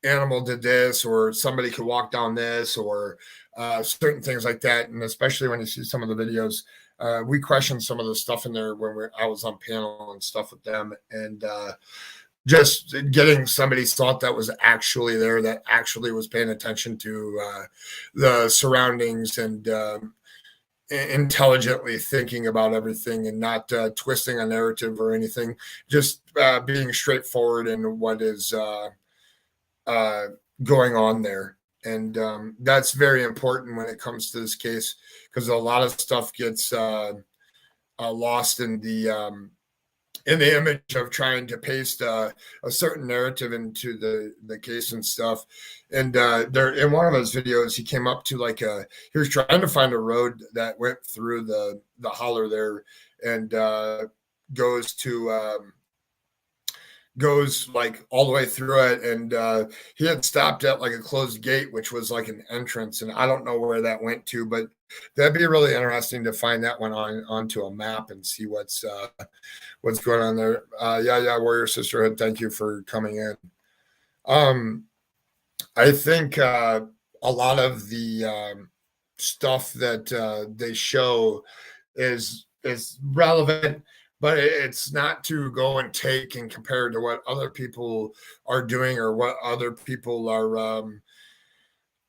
animal did this, or somebody could walk down this, or certain things like that. And especially when you see some of the videos, we questioned some of the stuff in there when I was on panel and stuff with them, and just getting somebody's thought that was actually there, that actually was paying attention to the surroundings and intelligently thinking about everything and not twisting a narrative or anything, just being straightforward in what is going on there. And that's very important when it comes to this case, because a lot of stuff gets lost in the image of trying to paste a certain narrative into the case and stuff. And there, in one of his videos, he came up to like he was trying to find a road that went through the holler there, and goes like all the way through it. And he had stopped at like a closed gate, which was like an entrance, and I don't know where that went to, but that'd be really interesting to find that one onto a map and see what's going on there. Yeah, Warrior Sisterhood, thank you for coming in. I think a lot of the stuff that they show is relevant, but it's not to go and take and compare to what other people are doing or what other people are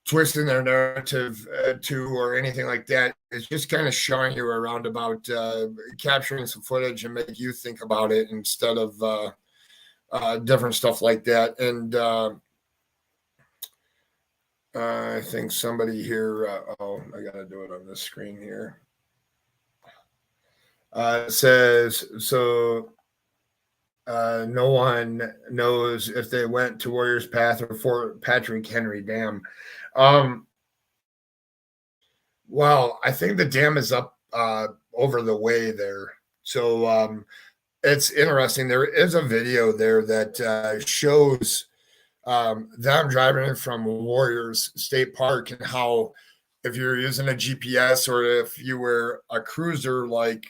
twisting their narrative to or anything like that. It's just kind of showing you around about capturing some footage and make you think about it instead of different stuff like that. And I think somebody here, I got to do it on this screen here. Says, so no one knows if they went to Warriorspath or Fort Patrick Henry Dam. Well, I think the dam is up over the way there. So it's interesting. There is a video there that shows them driving from Warriors State Park and how if you're using a GPS or if you were a cruiser like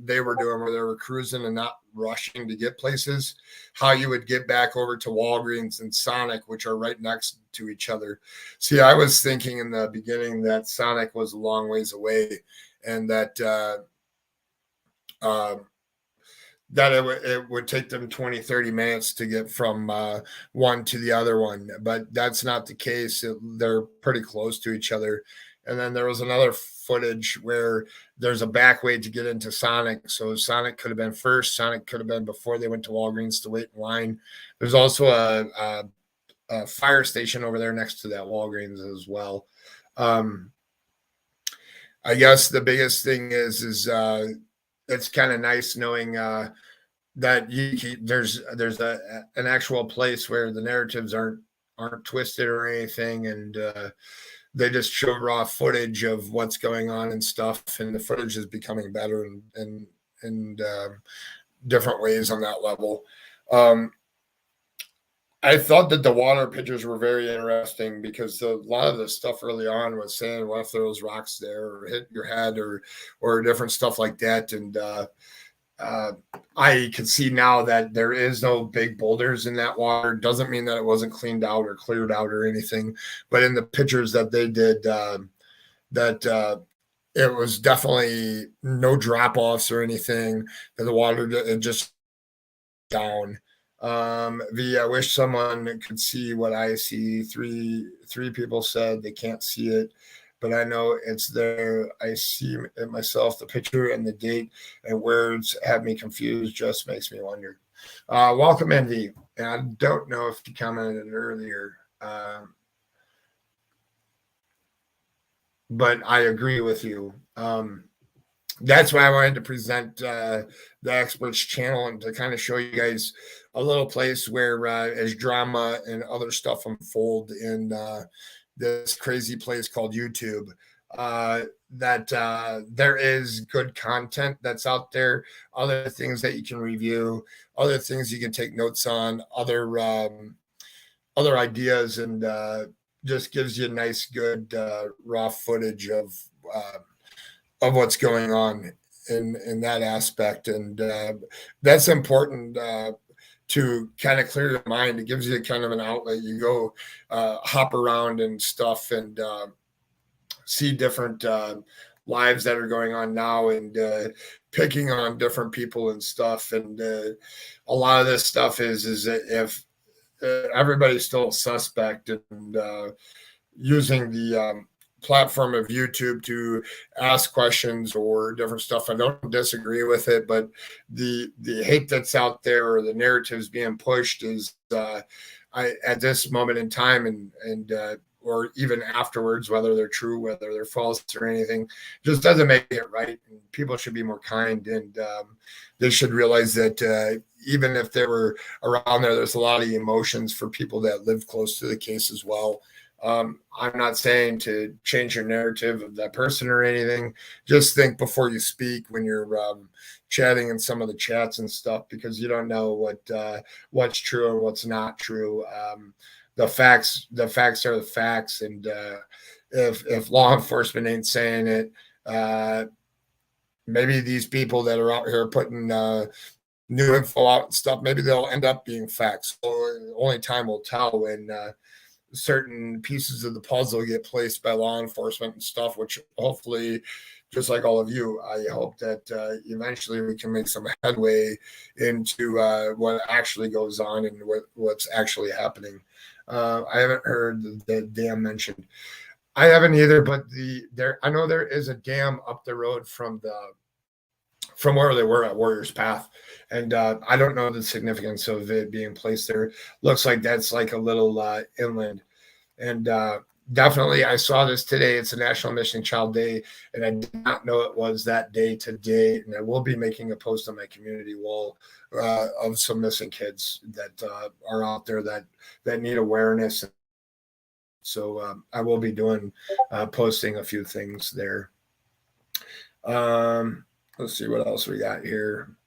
they were doing where they were cruising and not rushing to get places, how you would get back over to Walgreens and Sonic, which are right next to each other. See, I was thinking in the beginning that Sonic was a long ways away and that it would take them 20, 30 minutes to get from one to the other one. But that's not the case. They're pretty close to each other. And then there was another footage where there's a back way to get into Sonic. So Sonic could have been first. Sonic could have been before they went to Walgreens to wait in line. There's also a fire station over there next to that Walgreens as well. I guess the biggest thing is it's kind of nice knowing that there's an actual place where the narratives aren't twisted or anything, and they just show raw footage of what's going on and stuff, and the footage is becoming better in different ways on that level. I thought that the water pictures were very interesting because a lot of the stuff early on was saying, what if there was rocks there or hit your head or different stuff like that. And I can see now that there is no big boulders in that water. Doesn't mean that it wasn't cleaned out or cleared out or anything. But in the pictures that they did, it was definitely no drop-offs or anything. That the water it just down. I wish someone could see what I see. Three people said they can't see it, but I know it's there. I see it myself. The picture and the date and words have me confused. Just makes me wonder. Welcome, Envy. And I don't know if you commented earlier, but I agree with you. That's why I wanted to present the Experts channel and to kind of show you guys a little place where as drama and other stuff unfold in this crazy place called YouTube, that there is good content that's out there, other things that you can review, other things you can take notes on, other ideas, and just gives you a nice, good raw footage of what's going on in that aspect. And that's important to kind of clear your mind. It gives you kind of an outlet. You go hop around and stuff and see different lives that are going on now and picking on different people and stuff. And a lot of this stuff is that if everybody's still a suspect and using the platform of YouTube to ask questions or different stuff. I don't disagree with it, but the hate that's out there or the narratives being pushed is at this moment in time and or even afterwards, whether they're true, whether they're false or anything, just doesn't make it right. And people should be more kind, and they should realize that even if they were around there's a lot of emotions for people that live close to the case as well. I'm not saying to change your narrative of that person or anything. Just think before you speak when you're chatting in some of the chats and stuff, because you don't know what's true or what's not true. The facts are the facts, and if law enforcement ain't saying it, maybe these people that are out here putting new info out and stuff, maybe they'll end up being facts. So only time will tell when certain pieces of the puzzle get placed by law enforcement and stuff, which hopefully just like all of you, I hope that eventually we can make some headway into what actually goes on and what's actually happening. I haven't heard the dam mentioned. I haven't either, but I know there is a dam up the road from where they were at Warriorspath, and I don't know the significance of it being placed there. Looks like that's like a little inland, and definitely I saw this today. It's a National Missing Child Day, and I did not know it was that day today. And I will be making a post on my community wall of some missing kids that are out there that need awareness. So I will be doing posting a few things there. Let's see what else we got here.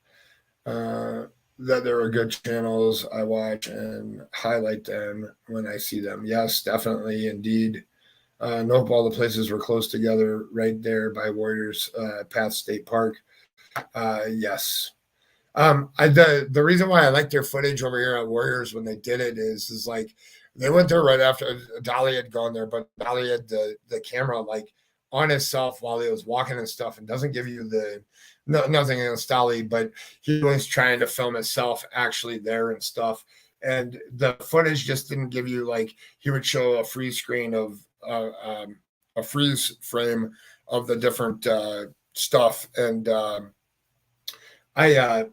That there are good channels I watch and highlight them when I see them. Yes, definitely, indeed. Nope, all the places were close together right there by Warriorspath State Park. Yes. The reason why I like their footage over here at Warriors when they did it is like they went there right after Dolly had gone there, but Dolly had the camera like on himself while he was walking and stuff, and doesn't give you nothing against Dolly, but he was trying to film himself actually there and stuff. And the footage just didn't give you like, he would show a freeze screen of a freeze frame of the different stuff. And I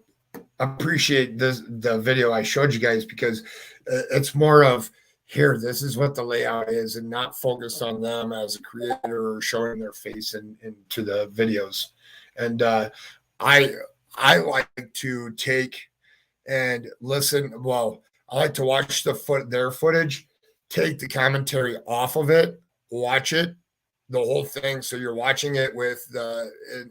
appreciate the video I showed you guys, because it's more of, here, this is what the layout is, and not focused on them as a creator or showing their face into the videos. And I like to take and listen. Well, I like to watch their footage, take the commentary off of it, watch it, the whole thing. So you're watching it with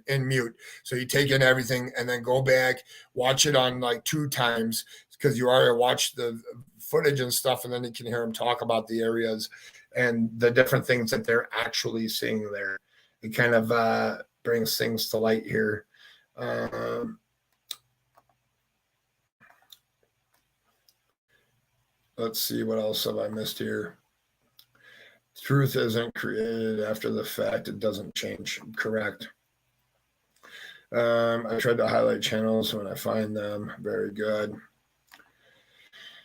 in mute. So you take in everything and then go back, watch it on like 2 times, because you already watched the footage and stuff, and then you can hear them talk about the areas and the different things that they're actually seeing there. It kind of brings things to light here. Let's see, what else have I missed here? Truth isn't created after the fact. It doesn't change. Correct. I tried to highlight channels when I find them. Very good.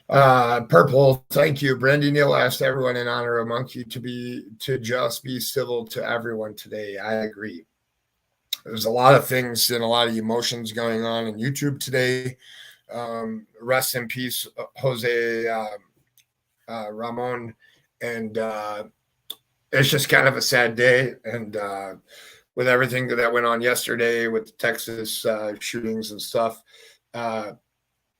Purple, thank you. Brandy Neal asked everyone in honor of Monkey to just be civil to everyone today. I agree. There's a lot of things and a lot of emotions going on in YouTube today. Rest in peace, Jose Ramon. And it's just kind of a sad day. And with everything that went on yesterday with the Texas shootings and stuff,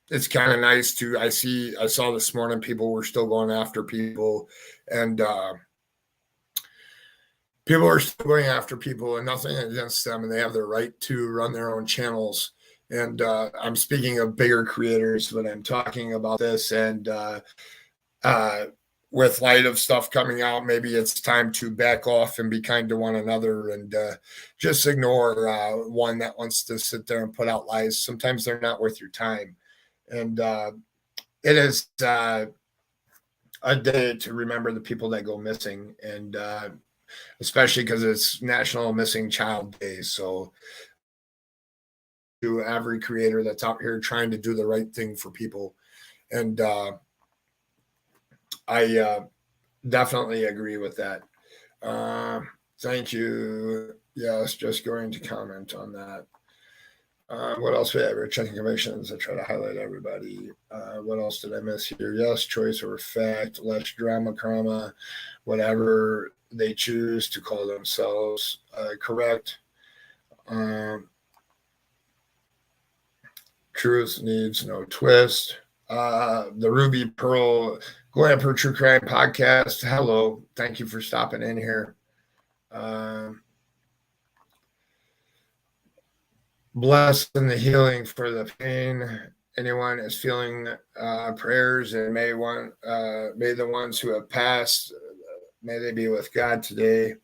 it's kind of nice to, I saw this morning people were still going after people, and people are still going after people, and nothing against them, and they have the right to run their own channels. And I'm speaking of bigger creators when I'm talking about this, and with light of stuff coming out, maybe it's time to back off and be kind to one another, and just ignore one that wants to sit there and put out lies. Sometimes they're not worth your time. And it is a day to remember the people that go missing, and especially because it's National Missing Child Day. So to every creator that's out here trying to do the right thing for people. And I definitely agree with that. Thank you. Yes, just going to comment on that. What else we have? We're checking convictions. I try to highlight everybody. What else did I miss here? Yes, choice or fact, less drama, karma, whatever they choose to call themselves. Correct. Truth needs no twist. The Ruby Pearl Glamper True Crime Podcast. Hello. Thank you for stopping in here. Bless in the healing for the pain. Anyone is feeling prayers, and may the ones who have passed, may they be with God today.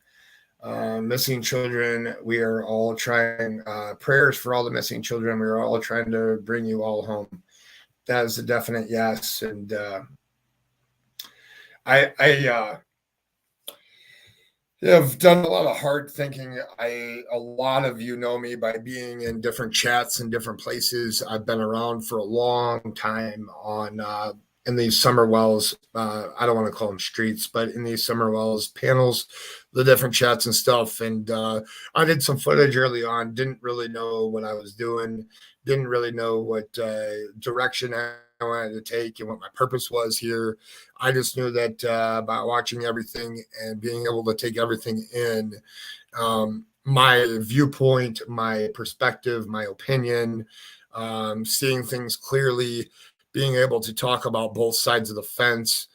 Missing children, we are all trying prayers for all the missing children. We are all trying to bring you all home. That is a definite yes. And Yeah, I've done a lot of hard thinking. A lot of you know me by being in different chats in different places. I've been around for a long time on in these Summerwells. I don't want to call them streets, but in these Summerwells panels, the different chats and stuff. And I did some footage early on. Didn't really know what I was doing. Didn't really know what direction I wanted to take and what my purpose was here. I just knew that by watching everything and being able to take everything in, my viewpoint, my perspective, my opinion, seeing things clearly, being able to talk about both sides of the fence,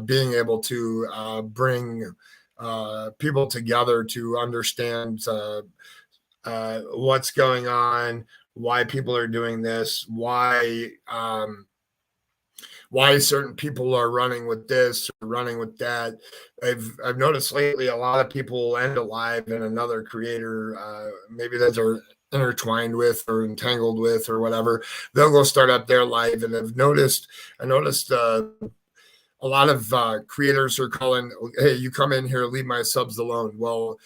being able to bring people together to understand what's going on, why people are doing this, why certain people are running with this or running with that. I've noticed lately a lot of people end a live and another creator, maybe that they're intertwined with or entangled with or whatever, they'll go start up their live. And I noticed a lot of creators are calling, hey, you come in here, leave my subs alone. Well,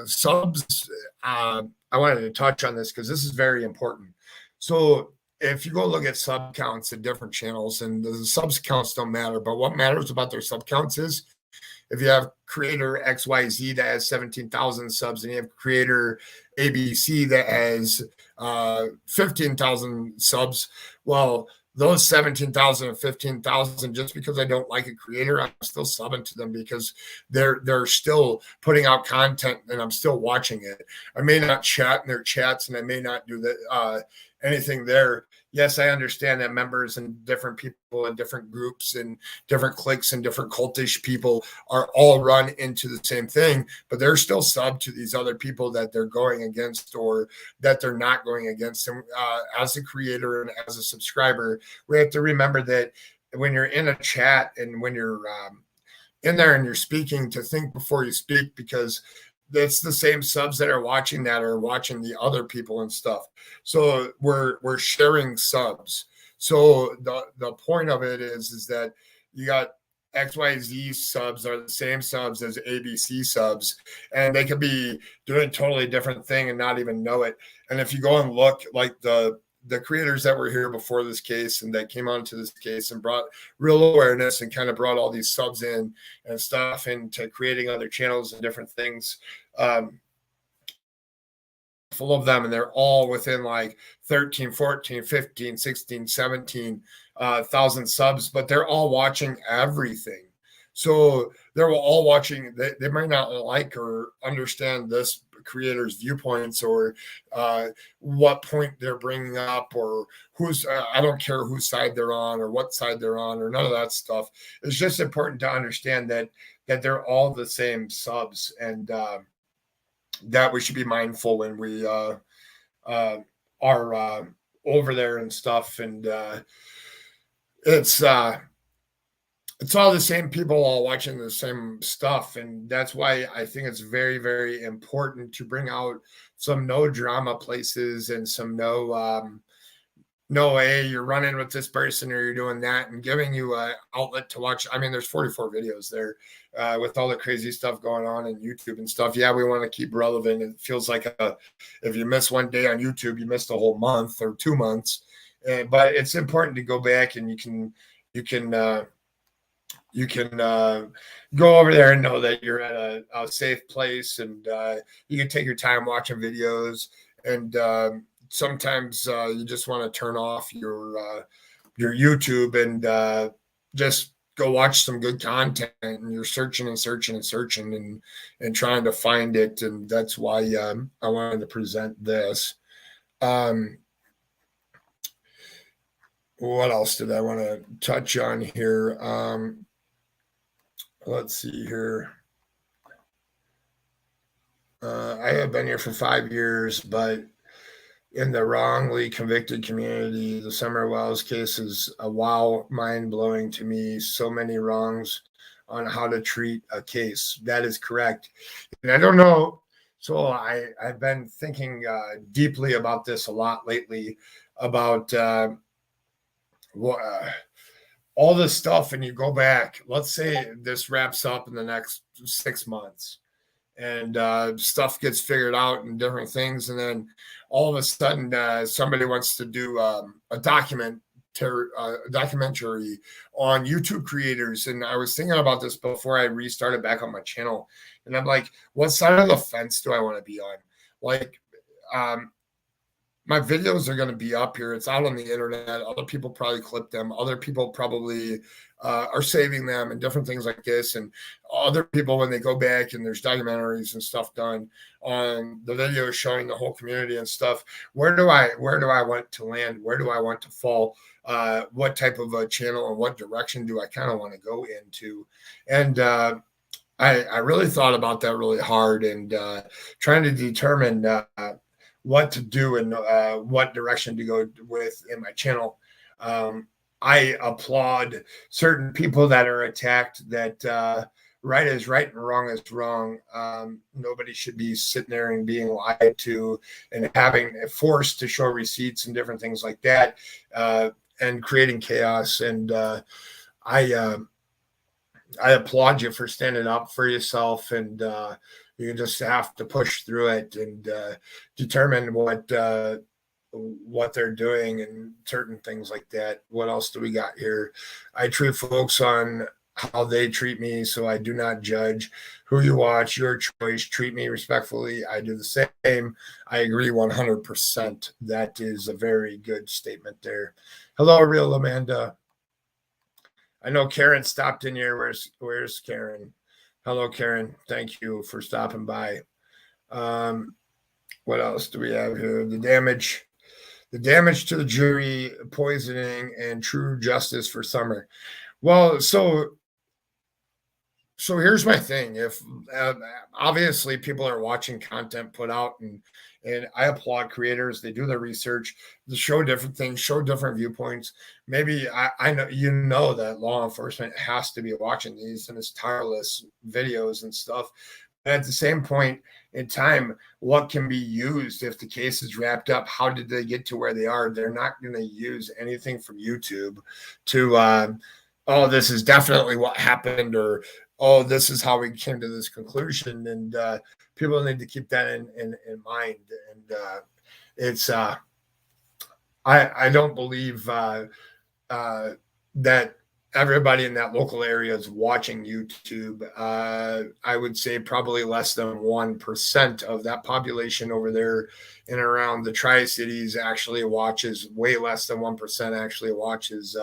subs, I wanted to touch on this because this is very important. So if you go look at sub counts at different channels, and the subs counts don't matter, but what matters about their sub counts is if you have creator XYZ that has 17,000 subs and you have creator ABC that has 15,000 subs, well, those 17,000 and 15,000, just because I don't like a creator, I'm still subbing to them because they're still putting out content and I'm still watching it. I may not chat in their chats and I may not do anything there. Yes, I understand that members and different people in different groups and different cliques and different cultish people are all run into the same thing, but they're still sub to these other people that they're going against or that they're not going against. And as a creator and as a subscriber, we have to remember that when you're in a chat and when you're in there and you're speaking, to think before you speak, because that's the same subs that are watching the other people and stuff. So we're sharing subs. So the point of it is that you got XYZ subs are the same subs as ABC subs, and they could be doing a totally different thing and not even know it. And if you go and look, like the creators that were here before this case and that came onto this case and brought real awareness and kind of brought all these subs in and stuff into creating other channels and different things, full of them, and they're all within like 13, 14, 15, 16, 17 thousand subs, but they're all watching everything. So they're all watching. They might not like or understand this creator's viewpoints or what point they're bringing up or who's I don't care whose side they're on or what side they're on or none of that stuff. It's just important to understand that they're all the same subs, and that we should be mindful when we are over there and stuff. And it's all the same people all watching the same stuff. And that's why I think it's very, very important to bring out some no drama places and some no, hey, you're running with this person or you're doing that, and giving you an outlet to watch. I mean, there's 44 videos there with all the crazy stuff going on in YouTube and stuff. Yeah, we want to keep relevant. It feels like if you miss one day on YouTube, you missed a whole month or 2 months. But it's important to go back, and you can go over there and know that you're at a safe place, and you can take your time watching videos. And sometimes you just want to turn off your YouTube and just go watch some good content, and you're searching and searching and searching and trying to find it. And that's why I wanted to present this. What else did I want to touch on here? Let's see here. I have been here for 5 years, but in the wrongly convicted community, the Summerwells case is mind-blowing to me. So many wrongs on how to treat a case. That is correct. And I don't know. So I've been thinking deeply about this a lot lately, about all this stuff. And you go back, let's say this wraps up in the next 6 months. and stuff gets figured out and different things. And then all of a sudden, somebody wants to do a documentary on YouTube creators. And I was thinking about this before I restarted back on my channel. And I'm like, what side of the fence do I want to be on? Like, my videos are going to be up here. It's out on the internet. Other people probably clip them. Other people probably are saving them and different things like this. And other people, when they go back and there's documentaries and stuff done on the videos showing the whole community and stuff, where do I want to land? Where do I want to fall? What type of a channel and what direction do I kind of want to go into? And I really thought about that really hard and trying to determine what to do and what direction to go with in my channel. I applaud certain people that are attacked that right is right and wrong is wrong. Nobody should be sitting there and being lied to and having forced to show receipts and different things like that and creating chaos. And I applaud you for standing up for yourself, and you just have to push through it and determine what they're doing and certain things like that. What else do we got here? I treat folks on how they treat me, so I do not judge who you watch. Your choice. Treat me respectfully. I do the same. I agree 100%. That is a very good statement there. Hello, real Amanda. I know Karen stopped in here. Where's Karen? Hello, Karen. Thank you for stopping by. What else do we have here? The damage to the jury, poisoning, and true justice for Summer. Well, so here's my thing. If obviously people are watching content put out, and I applaud creators. They do their research, they show different things, show different viewpoints. Maybe I know that law enforcement has to be watching these and it's tireless videos and stuff. But at the same point in time, what can be used if the case is wrapped up? How did they get to where they are? They're not going to use anything from YouTube to, oh, this is definitely what happened, or oh, this is how we came to this conclusion. And people need to keep that in mind. And it's I don't believe that everybody in that local area is watching YouTube. I would say probably less than 1% of that population over there in and around the Tri-Cities actually watches. Way less than 1% actually watches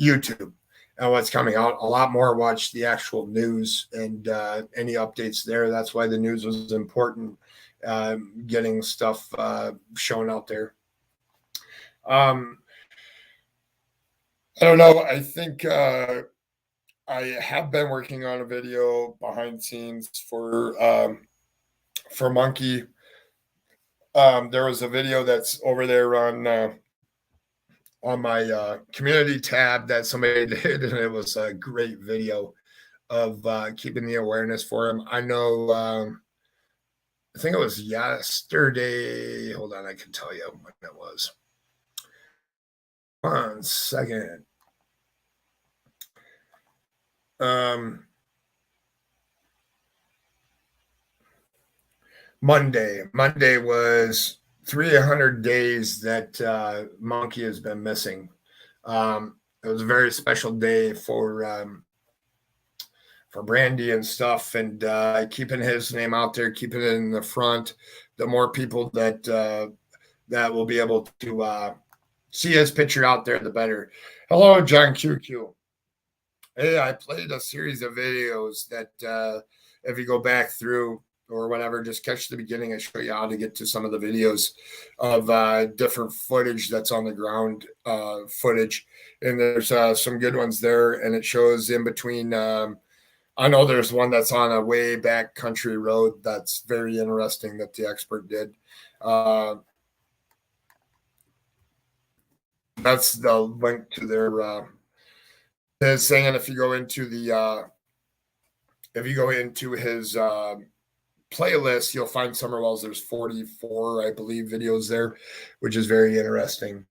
YouTube and what's coming out. A lot more watch the actual news and any updates there. That's why the news was important, getting stuff shown out there. I don't know. I think I have been working on a video behind the scenes for Monkey. There was a video that's over there on my community tab that somebody did, and it was a great video of keeping the awareness for him. I know, I think it was yesterday. Hold on, I can tell you when it was. 1 second. Monday was 300 days that Monkey has been missing. It was a very special day for Brandy and stuff, and keeping his name out there, keeping it in the front. The more people that will be able to see his picture out there, the better. Hello, John QQ. Hey, I played a series of videos that if you go back through or whatever, just catch the beginning. I show you how to get to some of the videos of different footage that's on the ground footage. And there's some good ones there. And it shows in between. I know there's one that's on a way back country road that's very interesting that the expert did. That's the link to their his thing. And if you go into his playlist, you'll find Summerwells. There's 44, I believe, videos there, which is very interesting.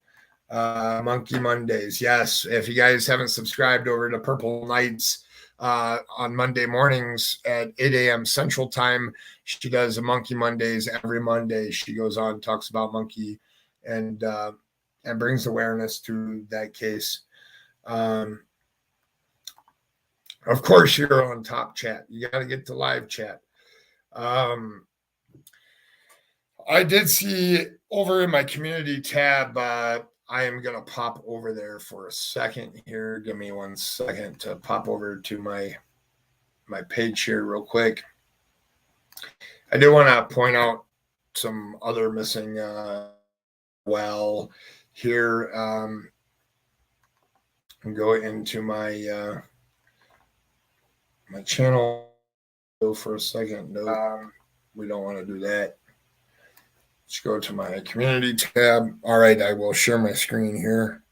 Monkey Mondays. Yes. If you guys haven't subscribed over to Purple Knights on Monday mornings at 8 a.m. Central Time. She does a Monkey Mondays every Monday. She goes on, talks about monkey, and brings awareness to that case. Of course, you're on top chat. You got to get to live chat. I did see over in my community tab, I am going to pop over there for a second here. Give me 1 second to pop over to my page here real quick. I do want to point out some other missing well here. And go into my my channel for a second. No, we don't want to do that. Let's go to my community tab. All right, I will share my screen here.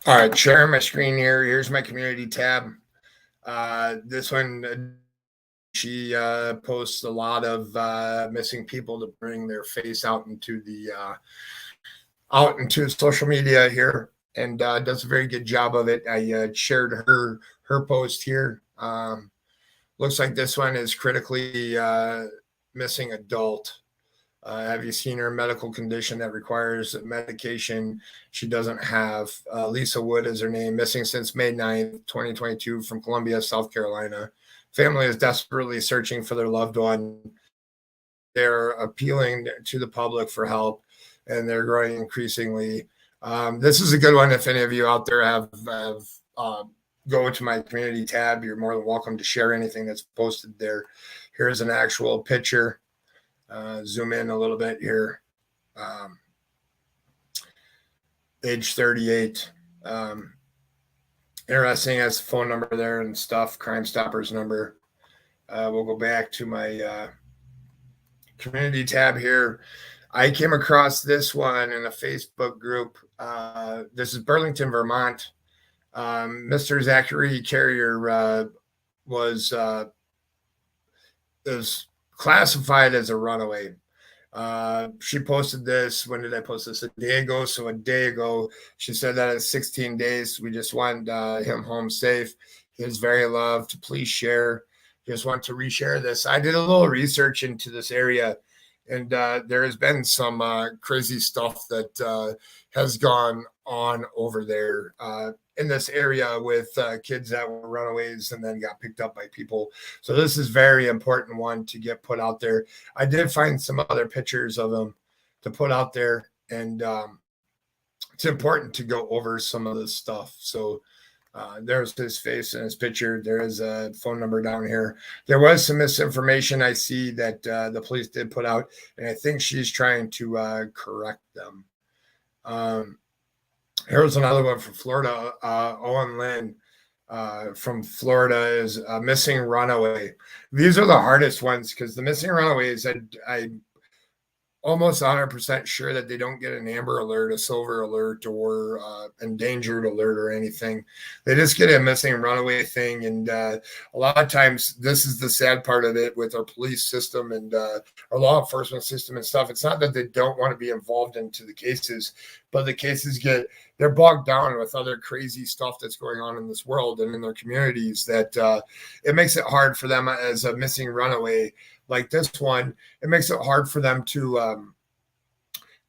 All right, sharing my screen here. Here's my community tab. This one, she posts a lot of missing people to bring their face out into social media here, and does a very good job of it. I shared her post here. Looks like this one is critically missing adult. Have you seen her medical condition that requires medication she doesn't have? Lisa Wood is her name, missing since May 9th, 2022 from Columbia, South Carolina. Family is desperately searching for their loved one. They're appealing to the public for help, and they're growing increasingly. This is a good one. If any of you out there have go to my community tab, you're more than welcome to share anything that's posted there. Here's an actual picture. Zoom in a little bit here. Age 38. Interesting, has the phone number there and stuff, Crime Stoppers number. We'll go back to my community tab here. I came across this one in a Facebook group. This is Burlington, Vermont. Mr. Zachary Carrier is classified as a runaway. She posted this. When did I post this? A day ago. So a day ago, she said that it's 16 days. We just want him home safe. He is very loved. Please share. Just want to reshare this. I did a little research into this area, and there has been some crazy stuff that has gone on over there in this area with kids that were runaways and then got picked up by people. So this is very important one to get put out there. I did find some other pictures of them to put out there, and it's important to go over some of this stuff. So there's his face and his picture. There is a phone number down here. There was some misinformation I see that the police did put out, and I think she's trying to correct them. Here's another one from Florida. Owen Lynn from Florida is a missing runaway. These are the hardest ones because the missing runaways, I'm almost 100% sure that they don't get an amber alert, a silver alert, or endangered alert or anything. They just get a missing runaway thing. And a lot of times, this is the sad part of it with our police system and our law enforcement system and stuff. It's not that they don't want to be involved into the cases, but the cases they're bogged down with other crazy stuff that's going on in this world and in their communities that it makes it hard for them as a missing runaway like this one. It makes it hard for them to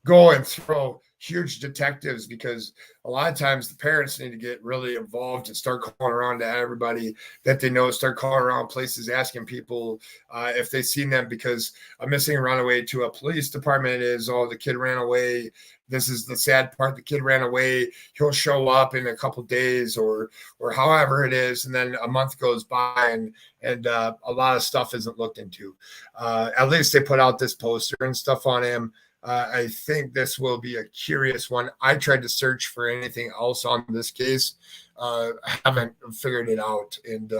go and throw huge detectives, because a lot of times the parents need to get really involved and start calling around to everybody that they know, start calling around places, asking people if they've seen them, because a missing runaway to a police department is, oh, the kid ran away. This is the sad part. The kid ran away. He'll show up in a couple days or however it is. And then a month goes by and a lot of stuff isn't looked into. At least they put out this poster and stuff on him. I think this will be a curious one. I tried to search for anything else on this case. Haven't figured it out, and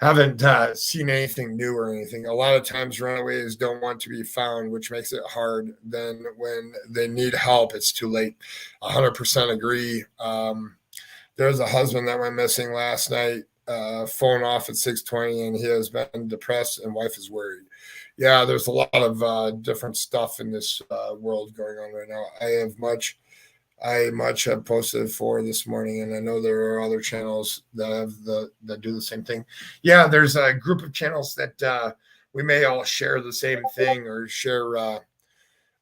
haven't seen anything new or anything. A lot of times runaways don't want to be found, which makes it hard. Then when they need help, it's too late. 100% agree. There's a husband that went missing last night, phone off at 6:20, and he has been depressed and wife is worried. Yeah, there's a lot of different stuff in this world going on right now. I much have posted for this morning, and I know there are other channels that do the same thing. Yeah, there's a group of channels that we may all share the same thing or share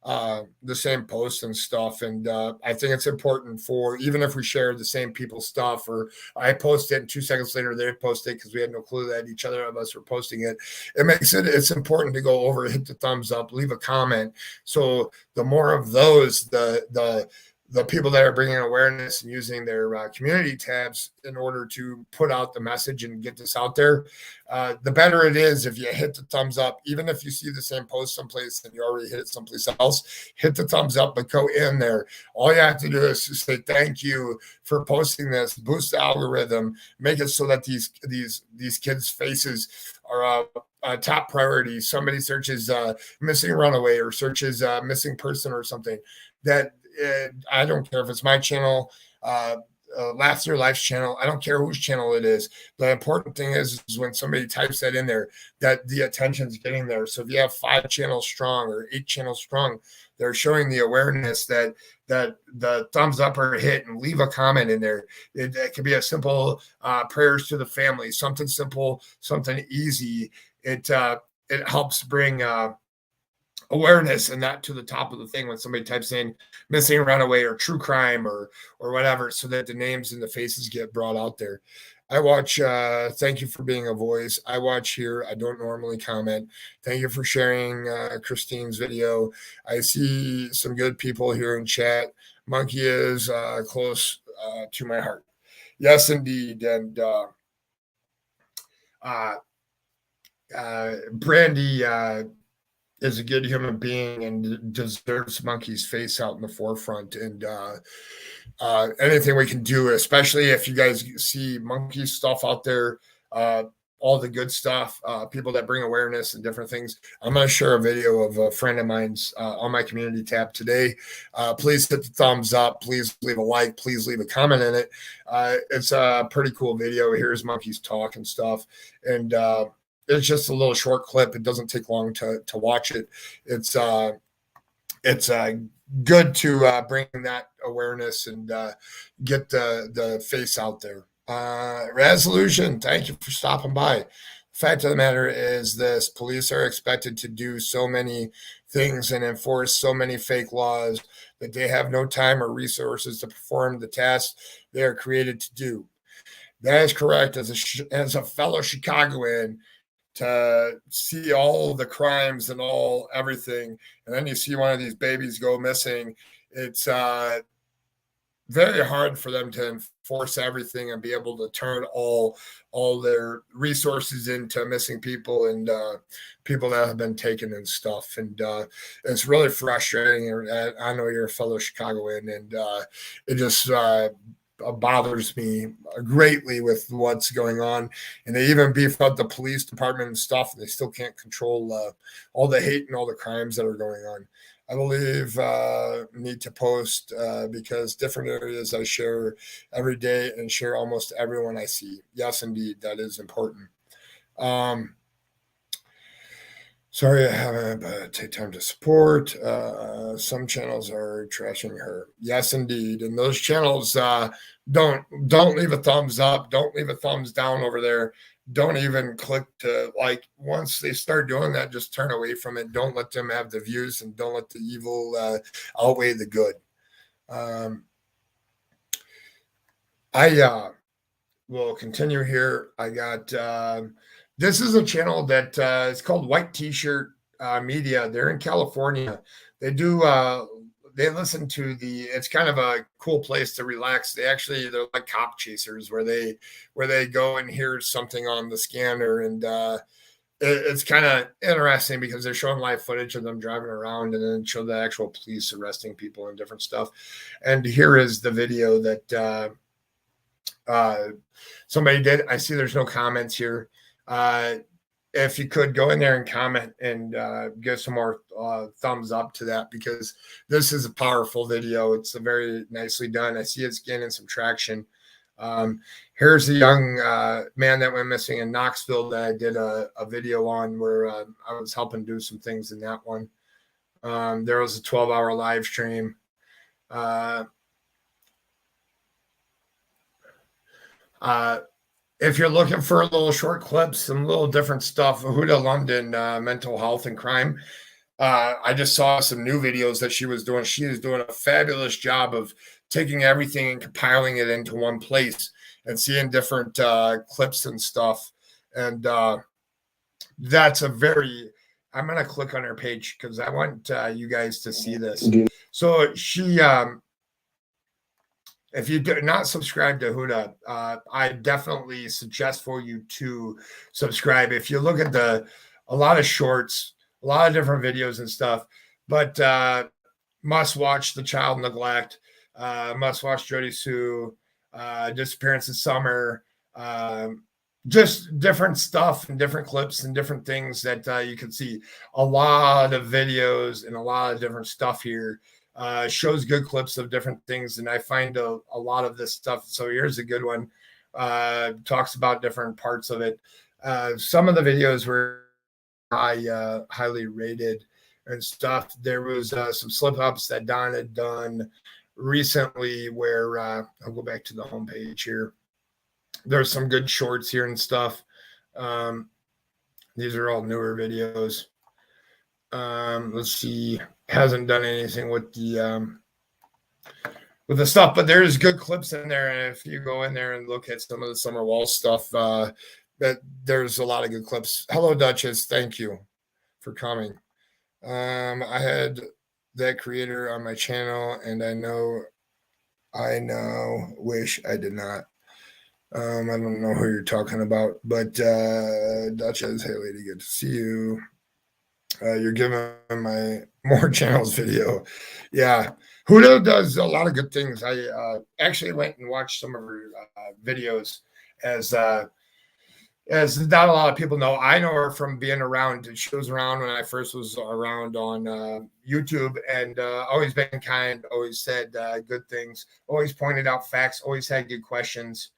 the same posts and stuff. And I think it's important for, even if we share the same people's stuff, or I post it and 2 seconds later they post it because we had no clue that each other of us were posting it. It's important to go over, hit the thumbs up, leave a comment. So the more of those, the people that are bringing awareness and using their community tabs in order to put out the message and get this out there, the better it is if you hit the thumbs up. Even if you see the same post someplace and you already hit it someplace else, hit the thumbs up, but go in there. All you have to do is say thank you for posting this, boost the algorithm, make it so that these kids' faces are a top priority. Somebody searches missing runaway or searches missing person or something, that I don't care if it's my channel, Laughs Your Life's channel. I don't care whose channel it is. The important thing is when somebody types that in there, that the attention's getting there. So if you have 5 channels strong or 8 channels strong, they're showing the awareness that the thumbs up or hit, and leave a comment in there. It could be a simple prayers to the family, something simple, something easy. It helps bring awareness and that to the top of the thing when somebody types in missing runaway or true crime or whatever, so that the names and the faces get brought out there. I watch, thank you for being a voice. I watch here. I don't normally comment. Thank you for sharing Christine's video. I see some good people here in chat. Monkey is close to my heart. Yes, indeed. And Brandy is a good human being and deserves Monkey's face out in the forefront. And anything we can do, especially if you guys see Monkey's stuff out there, all the good stuff, people that bring awareness and different things. I'm going to share a video of a friend of mine's on my community tab today. Please hit the thumbs up. Please leave a like. Please leave a comment in it. It's a pretty cool video. Here's Monkey's talk and stuff. And it's just a little short clip. It doesn't take long to watch it. It's good to bring that awareness and get the face out there. Resolution, thank you for stopping by. Fact of the matter is this: police are expected to do so many things and enforce so many fake laws that they have no time or resources to perform the tasks they are created to do. That is correct. As a fellow Chicagoan, to see all the crimes and everything, and then you see one of these babies go missing, it's very hard for them to enforce everything and be able to turn all their resources into missing people and people that have been taken and stuff. And it's really frustrating. I know you're a fellow Chicagoan, and it just bothers me greatly with what's going on. And they even beef up the police department and stuff, and they still can't control all the hate and all the crimes that are going on. I believe need to post because different areas I share every day and share almost everyone I see. Yes, indeed, that is important. Sorry, I haven't take time to support. Some channels are trashing her. Yes, indeed. And those channels don't leave a thumbs up. Don't leave a thumbs down over there. Don't even click to like. Once they start doing that, just turn away from it. Don't let them have the views, and don't let the evil outweigh the good. I will continue here. I got this is a channel that is called White T-Shirt Media. They're in California. They do they listen to it's kind of a cool place to relax. They're like cop chasers where they go and hear something on the scanner, and it's kind of interesting because they're showing live footage of them driving around and then show the actual police arresting people and different stuff. And here is the video that somebody did. I see there's no comments here. If you could go in there and comment and give some more thumbs up to that, because this is a powerful video. It's very nicely done. I see it's gaining some traction. Here's a young man that went missing in Knoxville that I did a video on, where I was helping do some things in that one. There was a 12-hour live stream. If you're looking for little short clips, some little different stuff, Huda London, mental health and crime. I just saw some new videos that she was doing. She is doing a fabulous job of taking everything and compiling it into one place and seeing different clips and stuff. And that's a very, I'm going to click on her page because I want you guys to see this. So she, if you do not subscribe to Huda, I definitely suggest for you to subscribe. If you look at a lot of shorts, a lot of different videos and stuff, but must watch the child neglect, must watch Jody Sue, disappearance of summer, just different stuff and different clips and different things that you can see. A lot of videos and a lot of different stuff here. Shows good clips of different things, and I find a lot of this stuff. So here's a good one. Talks about different parts of it. Some of the videos were highly rated and stuff. There was some slip ups that Don had done recently where I'll go back to the homepage here. There's some good shorts here and stuff. These are all newer videos. Let's see. Hasn't done anything with the stuff, but there's good clips in there. And if you go in there and look at some of the Summerwells stuff, that there's a lot of good clips. Hello, Duchess. Thank you for coming. I had that creator on my channel, and I now wish I did not. I don't know who you're talking about, but Duchess, hey lady, good to see you. You're giving my more channels video. Yeah. Huda does a lot of good things. I actually went and watched some of her videos as not a lot of people know. I know her from being around. She was around when I first was around on YouTube, and always been kind, always said good things, always pointed out facts, always had good questions.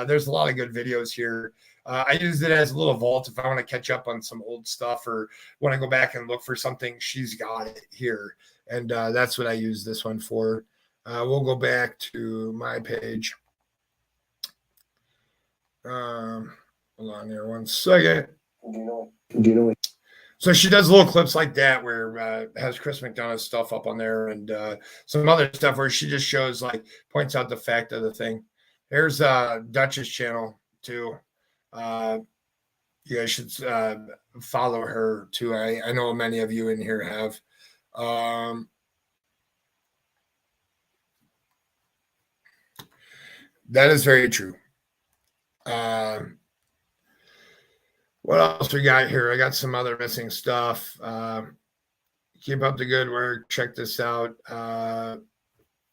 There's a lot of good videos here. I use it as a little vault if I want to catch up on some old stuff or want to go back and look for something. She's got it here. And that's what I use this one for. We'll go back to my page. Hold on here one second. Do you know? So she does little clips like that where has Chris McDonough's stuff up on there and some other stuff where she just shows, like, points out the fact of the thing. There's Dutch's channel too. You guys should follow her too. I know many of you in here have. That is very true. What else we got here? I got some other missing stuff. Keep up the good work. Check this out.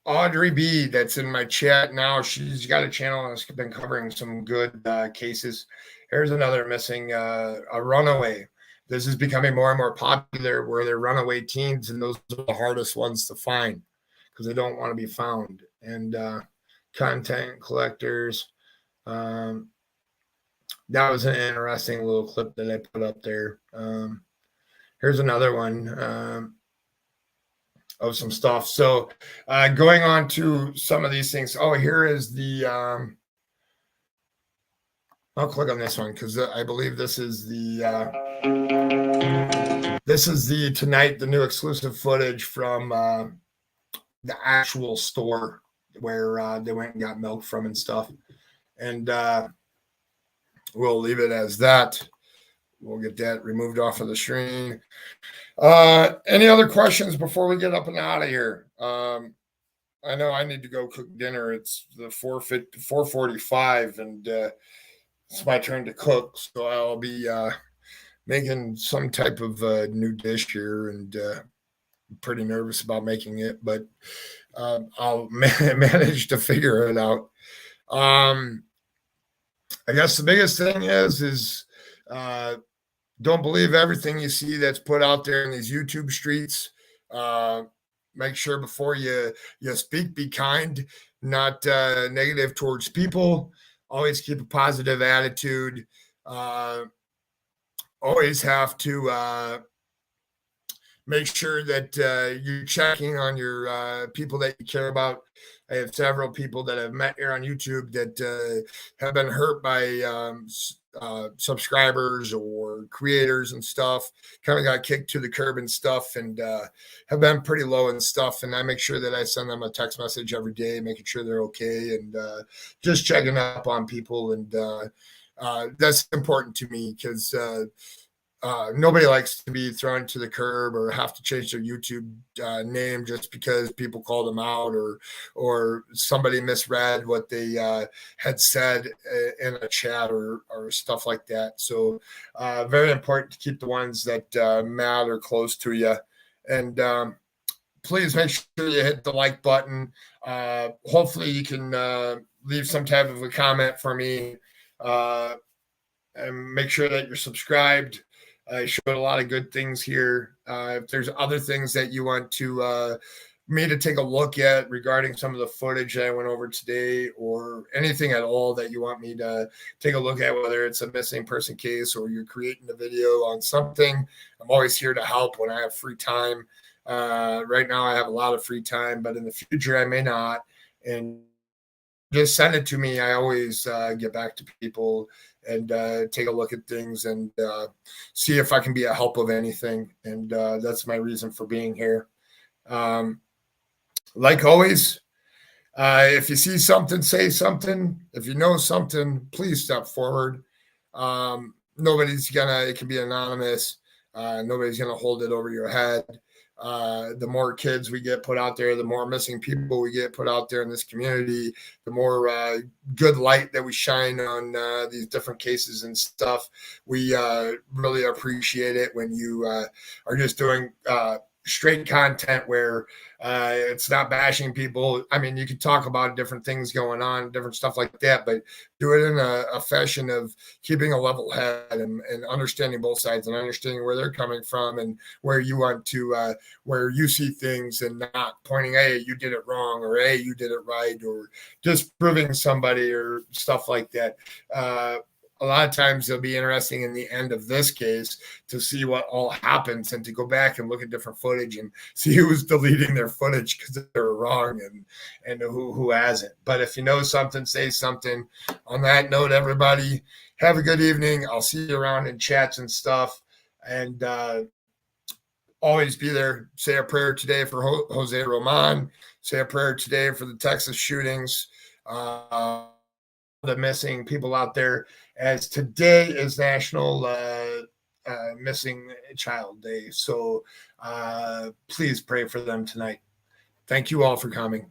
Audrey B, that's in my chat now. She's got a channel that's been covering some good cases. Here's another missing, a runaway. This is becoming more and more popular where they're runaway teens, and those are the hardest ones to find because they don't want to be found. And content collectors. That was an interesting little clip that I put up there. Here's another one. Of some stuff. So going on to some of these things. Oh, here is the I'll click on this one because I believe this is the tonight, the new exclusive footage from the actual store where they went and got milk from and stuff. And we'll leave it as that. We'll get that removed off of the screen. Any other questions before we get up and out of here? I know I need to go cook dinner. It's the 4:45, and it's my turn to cook. So I'll be making some type of new dish here, and I'm pretty nervous about making it, but I'll manage to figure it out. I guess the biggest thing is don't believe everything you see that's put out there in these YouTube streets. make sure before you speak, be kind, not negative towards people. Always keep a positive attitude. Always have to make sure that you're checking on your people that you care about. I have several people that I've met here on YouTube that have been hurt by subscribers or creators and stuff, kind of got kicked to the curb and stuff, and have been pretty low and stuff. And I make sure that I send them a text message every day, making sure they're okay, and just checking up on people. And that's important to me because nobody likes to be thrown to the curb or have to change their YouTube name just because people called them out or somebody misread what they had said in a chat or stuff like that. So very important to keep the ones that matter close to you. And please make sure you hit the like button. Hopefully you can leave some type of a comment for me, and make sure that you're subscribed. I showed a lot of good things here. If there's other things that you want to me to take a look at regarding some of the footage that I went over today, or anything at all that you want me to take a look at, whether it's a missing person case or you're creating a video on something, I'm always here to help when I have free time. Right now I have a lot of free time, but in the future I may not. And just send it to me. I always get back to people and take a look at things and see if I can be a help of anything. And that's my reason for being here. Like always, if you see something, say something. If you know something, please step forward. Nobody's gonna, it can be anonymous. Nobody's gonna hold it over your head. The more kids we get put out there, the more missing people we get put out there in this community, the more good light that we shine on these different cases and stuff. We really appreciate it when you are just doing straight content where it's not bashing people. I mean, you can talk about different things going on, different stuff like that, but do it in a fashion of keeping a level head and understanding both sides and understanding where they're coming from and where you want to, where you see things, and not pointing, hey, you did it wrong, or hey, you did it right, or just proving somebody or stuff like that. A lot of times it'll be interesting in the end of this case to see what all happens and to go back and look at different footage and see who's deleting their footage because they were wrong and who hasn't. But if you know something, say something. On that note, everybody, have a good evening. I'll see you around in chats and stuff. And always be there. Say a prayer today for Jose Roman. Say a prayer today for the Texas shootings. The missing people out there, as today is National Missing Child Day. So please pray for them tonight. Thank you all for coming.